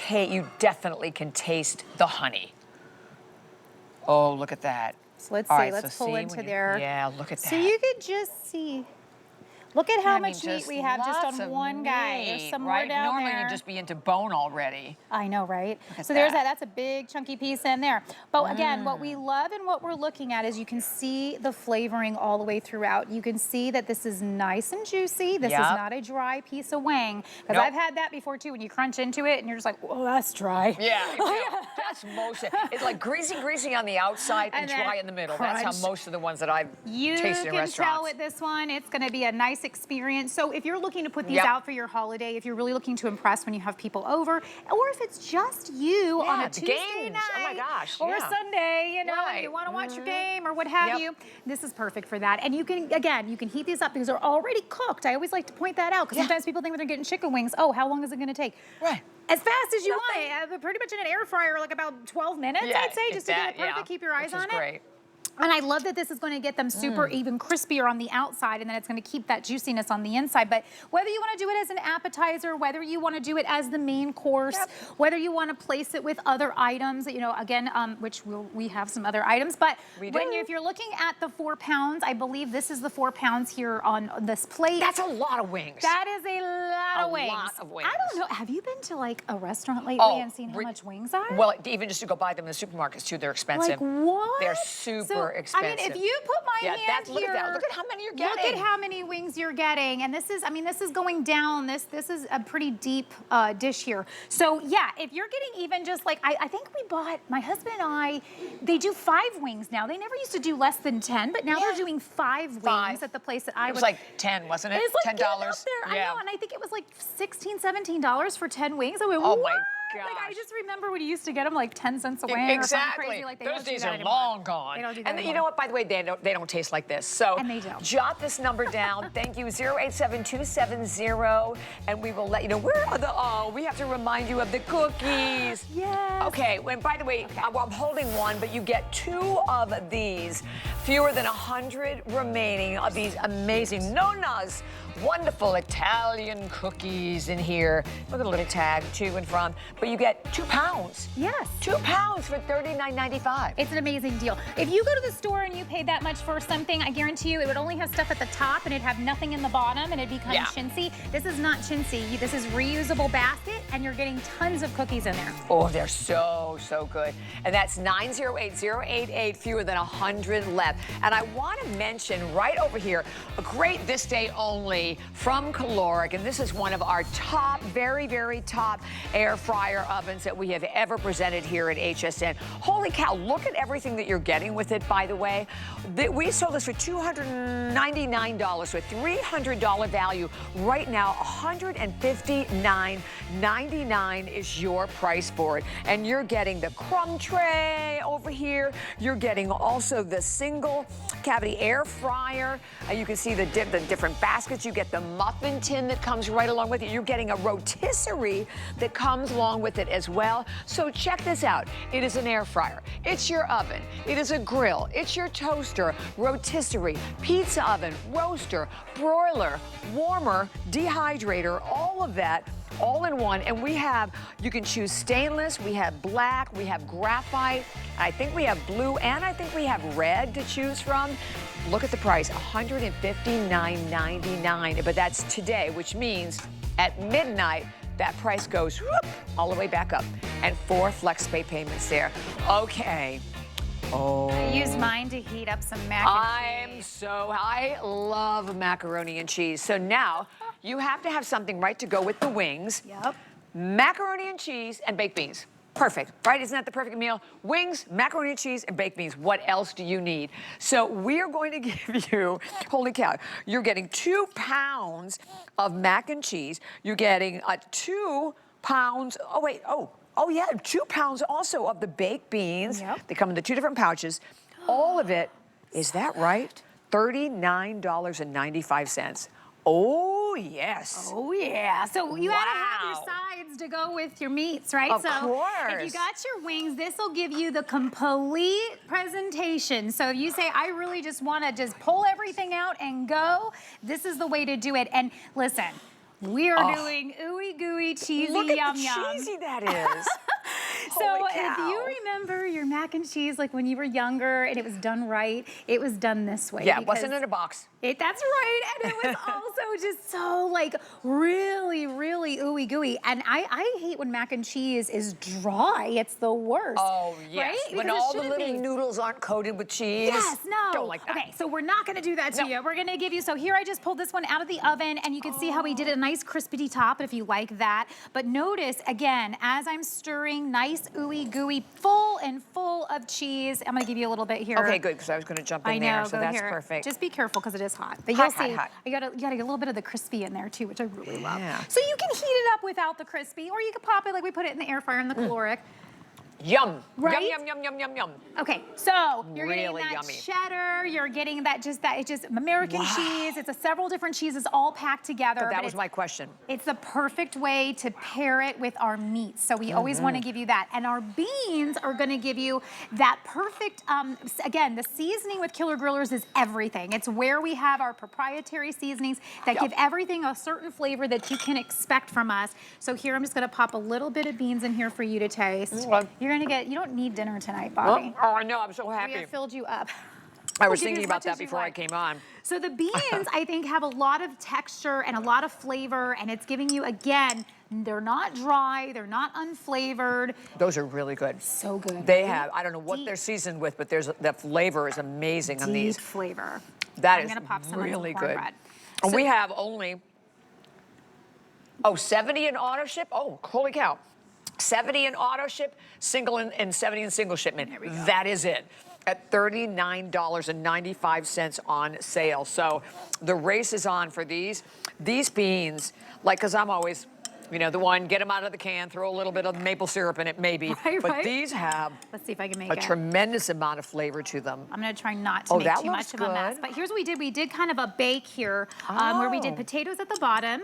Speaker 1: definitely can taste the honey. Oh, look at that.
Speaker 2: So let's see, let's pull into there.
Speaker 1: Yeah, look at that.
Speaker 2: So you could just see. Look at how much meat we have just on one guy. There's some more down there.
Speaker 1: Normally you'd just be into bone already.
Speaker 2: I know, right? So there's that. That's a big chunky piece in there. But again, what we love and what we're looking at is you can see the flavoring all the way throughout. You can see that this is nice and juicy. This is not a dry piece of wing. Because I've had that before too, when you crunch into it and you're just like, oh, that's dry.
Speaker 1: Yeah, that's most. It's like greasy on the outside and dry in the middle. Crunch. That's how most of the ones that I've tasted in restaurants.
Speaker 2: You can tell with this one, it's going to be a nice experience. So if you're looking to put these out for your holiday, if you're really looking to impress when you have people over, or if it's just you on a Tuesday night or a Sunday, you know, you want to watch your game or what have you, this is perfect for that. And you can, again, you can heat these up because they're already cooked. I always like to point that out because sometimes people think when they're getting chicken wings, oh, how long is it going to take? As fast as you want it. Pretty much in an air fryer, like about 12 minutes, I'd say, just to get it perfect. Keep your eyes on it.
Speaker 1: Great.
Speaker 2: And I love that this is going to get them super even crispier on the outside, and then it's going to keep that juiciness on the inside. But whether you want to do it as an appetizer, whether you want to do it as the main course, whether you want to place it with other items, you know, again, which we have some other items. But if you're looking at the 4 pounds, I believe this is the 4 pounds here on this plate.
Speaker 1: That's a lot of wings.
Speaker 2: That is a lot of wings.
Speaker 1: A lot of wings.
Speaker 2: I don't know. Have you been to like a restaurant lately and seen how much wings are?
Speaker 1: Well, even just to go buy them in the supermarkets too, they're expensive.
Speaker 2: Like what?
Speaker 1: They're super super expensive.
Speaker 2: I mean, if you put my hand
Speaker 1: look
Speaker 2: here,
Speaker 1: at that. Look at how many you're getting.
Speaker 2: Look at how many wings you're getting. And this is, I mean, this is going down. This is a pretty deep dish here. So yeah, if you're getting even just like, I think we bought, my husband and I, they do 5 wings now. They never used to do less than 10, but now they're doing 5 wings at the place that I was.
Speaker 1: It was like 10, wasn't it?
Speaker 2: It's like
Speaker 1: $10.
Speaker 2: There.
Speaker 1: Yeah.
Speaker 2: I know, and I think it was like $16, $17 for 10 wings. I went,
Speaker 1: oh
Speaker 2: what?
Speaker 1: my gosh.
Speaker 2: Like, I just remember when you used to get them like 10 cents a wing or something crazy. Like, they
Speaker 1: Those
Speaker 2: don't do
Speaker 1: days
Speaker 2: that
Speaker 1: are
Speaker 2: anymore.
Speaker 1: long gone.
Speaker 2: They don't do that
Speaker 1: and
Speaker 2: anymore.
Speaker 1: you know what, by the way, they don't taste like this. So
Speaker 2: and they don't.
Speaker 1: Jot this number down. Thank you, 087270, and we will let you know. Where are the, we have to remind you of the cookies.
Speaker 2: Yes.
Speaker 1: Okay, and by the way, I'm holding one, but you get 2 of these. Fewer than 100 remaining of these amazing Nona's wonderful Italian cookies in here. Look at the little tag, to and from. But you get 2 pounds.
Speaker 2: Yes.
Speaker 1: 2 pounds for $39.95.
Speaker 2: It's an amazing deal. If you go to the store and you paid that much for something, I guarantee you it would only have stuff at the top and it'd have nothing in the bottom and it'd be kind of chintzy. This is not chintzy. This is reusable basket and you're getting tons of cookies in there.
Speaker 1: Oh, they're so, so good. And that's 908-088, fewer than 100 left. And I want to mention right over here, a great this day only from Caloric, and this is one of our top, very, very top air fryer ovens that we have ever presented here at HSN. Holy cow, look at everything that you're getting with it, by the way. We sold this for $299, so a $300 value. Right now, $159.99 is your price for it. And you're getting the crumb tray over here. You're getting also the single cavity air fryer. You can see the different baskets. You get the muffin tin that comes right along with it. You're getting a rotisserie that comes along with it as well. So check this out. It is an air fryer. It's your oven. It is a grill. It's your toaster, rotisserie, pizza oven, roaster, broiler, warmer, dehydrator, all of that all in one. And we have, you can choose stainless, we have black, we have graphite, I think we have blue, and I think we have red to choose from. Look at the price, $159.99, but that's today, which means at midnight, that price goes whoop, all the way back up. And 4 flex pay payments there. Okay. Oh.
Speaker 2: I use mine to heat up some mac and cheese.
Speaker 1: I love macaroni and cheese. So now you have to have something, right, to go with the wings.
Speaker 2: Yep.
Speaker 1: Macaroni and cheese and baked beans. Perfect, right? Isn't that the perfect meal? Wings, macaroni and cheese, and baked beans. What else do you need? So we're going to give you, holy cow, you're getting 2 pounds of mac and cheese. You're getting 2 pounds, oh yeah, 2 pounds also of the baked beans.
Speaker 2: Yep.
Speaker 1: They come in the 2 different pouches. All of it, is that right? $39.95. Oh, yes.
Speaker 2: Oh, yeah. So you gotta have your sides to go with your meats, right?
Speaker 1: Of course.
Speaker 2: If you got your wings, this will give you the complete presentation. So if you say, I really just wanna just pull everything out and go, this is the way to do it. And listen, we are doing ooey gooey cheesy
Speaker 1: Look at
Speaker 2: yum
Speaker 1: the
Speaker 2: yum.
Speaker 1: cheesy that is.
Speaker 2: So if you remember your mac and cheese like when you were younger and it was done right, it was done this way.
Speaker 1: Yeah, it wasn't in a box.
Speaker 2: That's right, and it was also just so like really, really ooey gooey. And I hate when mac and cheese is dry. It's the worst.
Speaker 1: Oh yes,
Speaker 2: right?
Speaker 1: when
Speaker 2: Because
Speaker 1: all the little noodles aren't coated with cheese.
Speaker 2: Yes, no.
Speaker 1: Don't like that.
Speaker 2: Okay, so we're not gonna do that to you. We're gonna give you, so here I just pulled this one out of the oven and you can see how we did a nice crispity top if you like that. But notice, again, as I'm stirring, nice ooey gooey, full of cheese. I'm gonna give you a little bit here.
Speaker 1: Okay, good, because I was gonna jump in there, so that's perfect.
Speaker 2: Just be careful because it is hot. But
Speaker 1: Hot,
Speaker 2: you'll see,
Speaker 1: hot.
Speaker 2: you gotta get a little bit of the crispy in there too, which I really love.
Speaker 1: Yeah.
Speaker 2: So you can heat it up without the crispy, or you can pop it like we put it in the air fryer in the caloric.
Speaker 1: Yum.
Speaker 2: Right?
Speaker 1: Yum, yum, yum, yum, yum, yum.
Speaker 2: Okay, so you're
Speaker 1: Really
Speaker 2: getting that
Speaker 1: yummy.
Speaker 2: cheddar, you're getting that it's just American cheese. It's several different cheeses all packed together.
Speaker 1: That was my question.
Speaker 2: It's the perfect way to pair it with our meats. So we always want to give you that. And our beans are going to give you that perfect, again, the seasoning with Killer Grillers is everything. It's where we have our proprietary seasonings that give everything a certain flavor that you can expect from us. So here I'm just going to pop a little bit of beans in here for you to taste. You're going to get, you don't need dinner tonight, Bobby.
Speaker 1: Oh, I know, I'm so happy.
Speaker 2: We have filled you up.
Speaker 1: I was thinking about that before I came on.
Speaker 2: So the beans, I think, have a lot of texture and a lot of flavor, and it's giving you, again, they're not dry, they're not unflavored.
Speaker 1: Those are really good.
Speaker 2: So good.
Speaker 1: They have, I don't know what they're seasoned with, but the flavor is amazing on these.
Speaker 2: Deep flavor.
Speaker 1: That
Speaker 2: I'm
Speaker 1: is
Speaker 2: gonna pop some
Speaker 1: really
Speaker 2: on some
Speaker 1: good.
Speaker 2: cornbread.
Speaker 1: And
Speaker 2: So-
Speaker 1: we have only, 70 in auto ship? Oh, holy cow. 70 in auto ship, single and 70 in single shipment.
Speaker 2: There we go.
Speaker 1: That is it. At $39.95 on sale. So the race is on for these. These beans, like, because I'm always, you know, the one, get them out of the can, throw a little bit of maple syrup in it, maybe. But these have
Speaker 2: Let's see if I can make
Speaker 1: a
Speaker 2: it.
Speaker 1: tremendous amount of flavor to them.
Speaker 2: I'm gonna try not to
Speaker 1: Oh,
Speaker 2: make
Speaker 1: that
Speaker 2: too
Speaker 1: looks
Speaker 2: much of a mess.
Speaker 1: good.
Speaker 2: But here's what we did. We did kind of a bake here where we did potatoes at the bottom.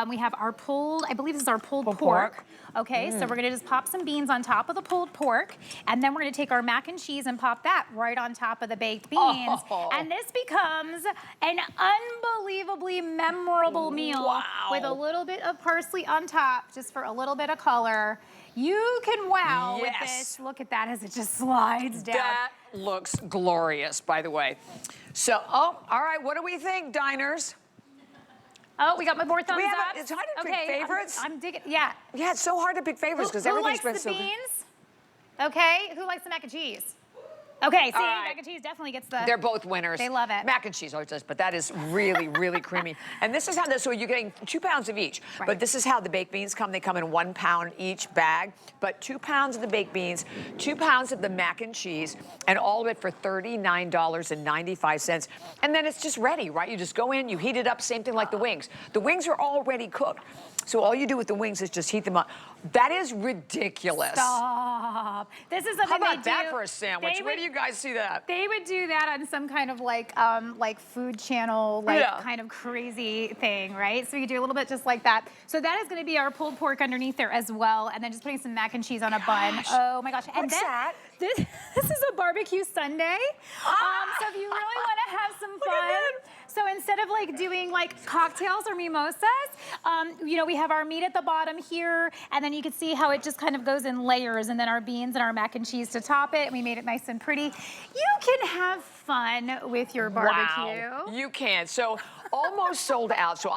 Speaker 2: We have our pulled, I believe this is our pulled pork. Okay, so we're gonna just pop some beans on top of the pulled pork, and then we're gonna take our mac and cheese and pop that right on top of the baked beans. And this becomes an unbelievably memorable meal with a little bit of parsley on top, just for a little bit of color. You can wow with this. Look at that as it just slides down.
Speaker 1: That looks glorious, by the way. So, all right, what do we think, diners?
Speaker 2: Oh, we got more thumbs up.
Speaker 1: It's hard to pick favorites.
Speaker 2: I'm digging, yeah.
Speaker 1: Yeah, it's so hard to pick favorites because
Speaker 2: Who
Speaker 1: everything's
Speaker 2: likes
Speaker 1: been
Speaker 2: the
Speaker 1: so good.
Speaker 2: beans? Okay, who likes the mac and cheese? Okay, see,
Speaker 1: All right.
Speaker 2: mac and cheese definitely gets the...
Speaker 1: They're both winners.
Speaker 2: They love it.
Speaker 1: Mac and cheese always does, but that is really, really creamy. And this is how so you're getting 2 pounds of each.
Speaker 2: Right.
Speaker 1: But this is how the baked beans come. They come in 1 pound each bag. But 2 pounds of the baked beans, 2 pounds of the mac and cheese, and all of it for $39.95. And then it's just ready, right? You just go in, you heat it up, same thing like the wings. The wings are already cooked. So all you do with the wings is just heat them up. That is ridiculous.
Speaker 2: Stop. This is something
Speaker 1: How about
Speaker 2: they do.
Speaker 1: that for a sandwich? Where do you guys see that?
Speaker 2: They would do that on some kind of like food channel, kind of crazy thing, right? So you do a little bit just like that. So that is going to be our pulled pork underneath there as well, and then just putting some mac and cheese on a bun. Oh my gosh! And
Speaker 1: What's
Speaker 2: then
Speaker 1: that?
Speaker 2: This is a barbecue sundae. So if you really want to have some fun. So instead of like doing like cocktails or mimosas, you know, we have our meat at the bottom here, and then you can see how it just kind of goes in layers, and then our beans and our mac and cheese to top it, and we made it nice and pretty. You can have fun with your barbecue.
Speaker 1: Wow, you can. So almost sold out. So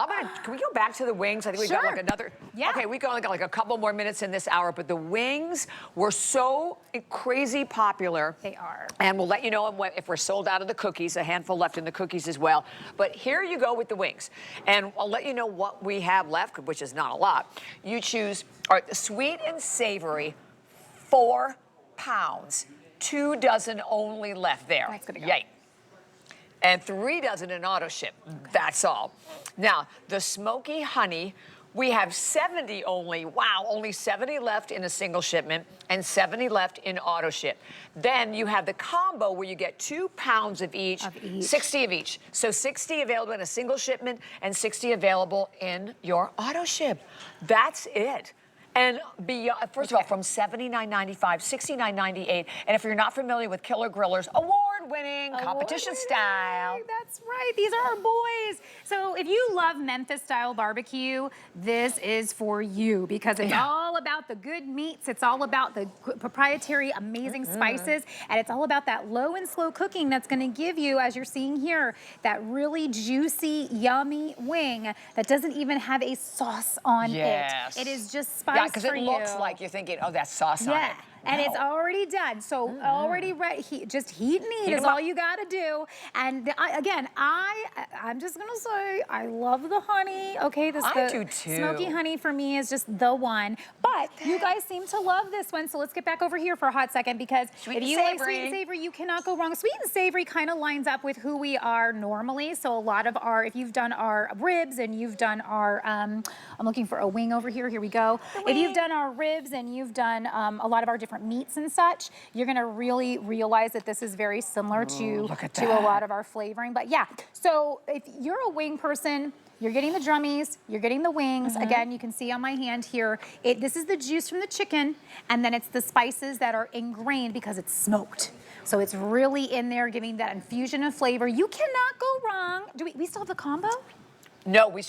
Speaker 1: can we go back to the wings? I think we got like another.
Speaker 2: Yeah.
Speaker 1: Okay, we only got like a couple more minutes in this hour, but the wings were so crazy popular.
Speaker 2: They are.
Speaker 1: And we'll let you know if we're sold out of the cookies, a handful left in the cookies as well. But here you go with the wings. And I'll let you know what we have left, which is not a lot. You choose sweet and savory, 4 pounds, 2 dozen only left there.
Speaker 2: That's gonna go.
Speaker 1: Yay. And 3 dozen in auto ship. That's all. Now, the smoky honey, we have 70 only. Wow, only 70 left in a single shipment and 70 left in auto ship. Then you have the combo where you get 2 pounds of each, 60 of each. So 60 available in a single shipment and 60 available in your auto ship. That's it. And first of all, from $79.95, $69.98. And if you're not familiar with Killer Grillers, award-winning, competition style.
Speaker 2: That's right. These are our boys. So if you love Memphis-style barbecue, this is for you because it's all about the good meats. It's all about the proprietary, amazing spices. And it's all about that low and slow cooking that's going to give you, as you're seeing here, that really juicy, yummy wing that doesn't even have a sauce on it. It is just spice.
Speaker 1: Yeah, because it looks like you're thinking, oh, that's sauce on it.
Speaker 2: And it's already done. So already ready. Just heat and eat is all you got to do. And again, I'm just going to say, I love the honey. Okay,
Speaker 1: I do too.
Speaker 2: Smoky honey for me is just the one. But you guys seem to love this one. So let's get back over here for a hot second because if you like sweet and savory, you cannot go wrong. Sweet and savory kind of lines up with who we are normally. So a lot of if you've done our ribs and you've done our, I'm looking for a wing over here. Here we go. If you've done our ribs and you've done a lot of our different meats and such, you're gonna really realize that this is very similar to a lot of our flavoring. But yeah, so if you're a wing person, you're getting the drummies, you're getting the wings. Again, you can see on my hand here, this is the juice from the chicken, and then it's the spices that are ingrained because it's smoked. So it's really in there giving that infusion of flavor. You cannot go wrong. Do we still have the combo?
Speaker 1: No, we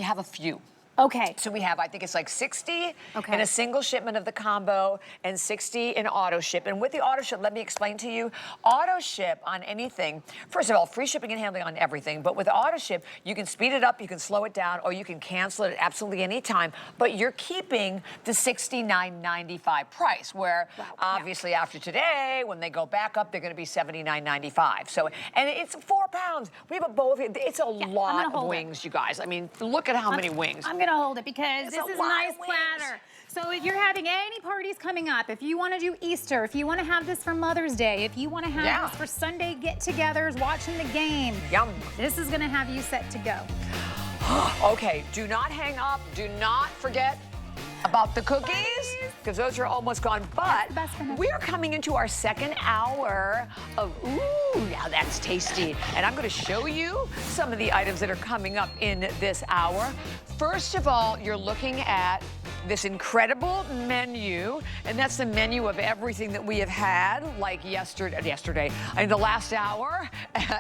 Speaker 1: have a few.
Speaker 2: Okay.
Speaker 1: So we have, I think it's like 60
Speaker 2: Okay.
Speaker 1: in a single shipment of the combo and 60 in auto ship. And with the auto ship, let me explain to you, auto ship on anything, first of all, free shipping and handling on everything, but with auto ship, you can speed it up, you can slow it down, or you can cancel it at absolutely any time, but you're keeping the $69.95 price, where obviously after today, when they go back up, they're gonna be $79.95. So, and it's 4 pounds. We have a bowl of it. It's a lot of wings, you guys. I mean, look at how many wings.
Speaker 2: I'm gonna hold it because
Speaker 1: It's
Speaker 2: this
Speaker 1: a
Speaker 2: is a
Speaker 1: lot
Speaker 2: nice
Speaker 1: of wings.
Speaker 2: platter. So if you're having any parties coming up, if you want to do Easter, if you want to have this for Mother's Day, if you want to have this for Sunday get-togethers, watching the game,
Speaker 1: Yum.
Speaker 2: this is gonna have you set to go.
Speaker 1: Okay, do not hang up. Do not forget about the cookies, because those are almost gone. But we're coming into our second hour of, ooh, now that's tasty. And I'm gonna show you some of the items that are coming up in this hour. First of all, you're looking at this incredible menu, and that's the menu of everything that we have had, like yesterday, in the last hour,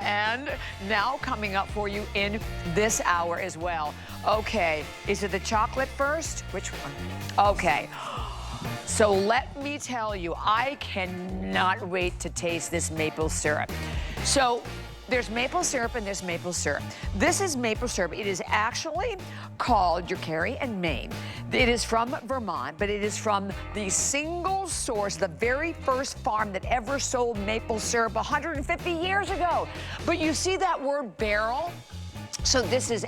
Speaker 1: and now coming up for you in this hour as well. Okay, is it the chocolate first? Which one? Okay. So let me tell you, I cannot wait to taste this maple syrup. So there's maple syrup and there's maple syrup. This is maple syrup. It is actually called your Carrie and Maine. It is from Vermont, but it is from the single source, the very first farm that ever sold maple syrup 150 years ago. But you see that word barrel? So this is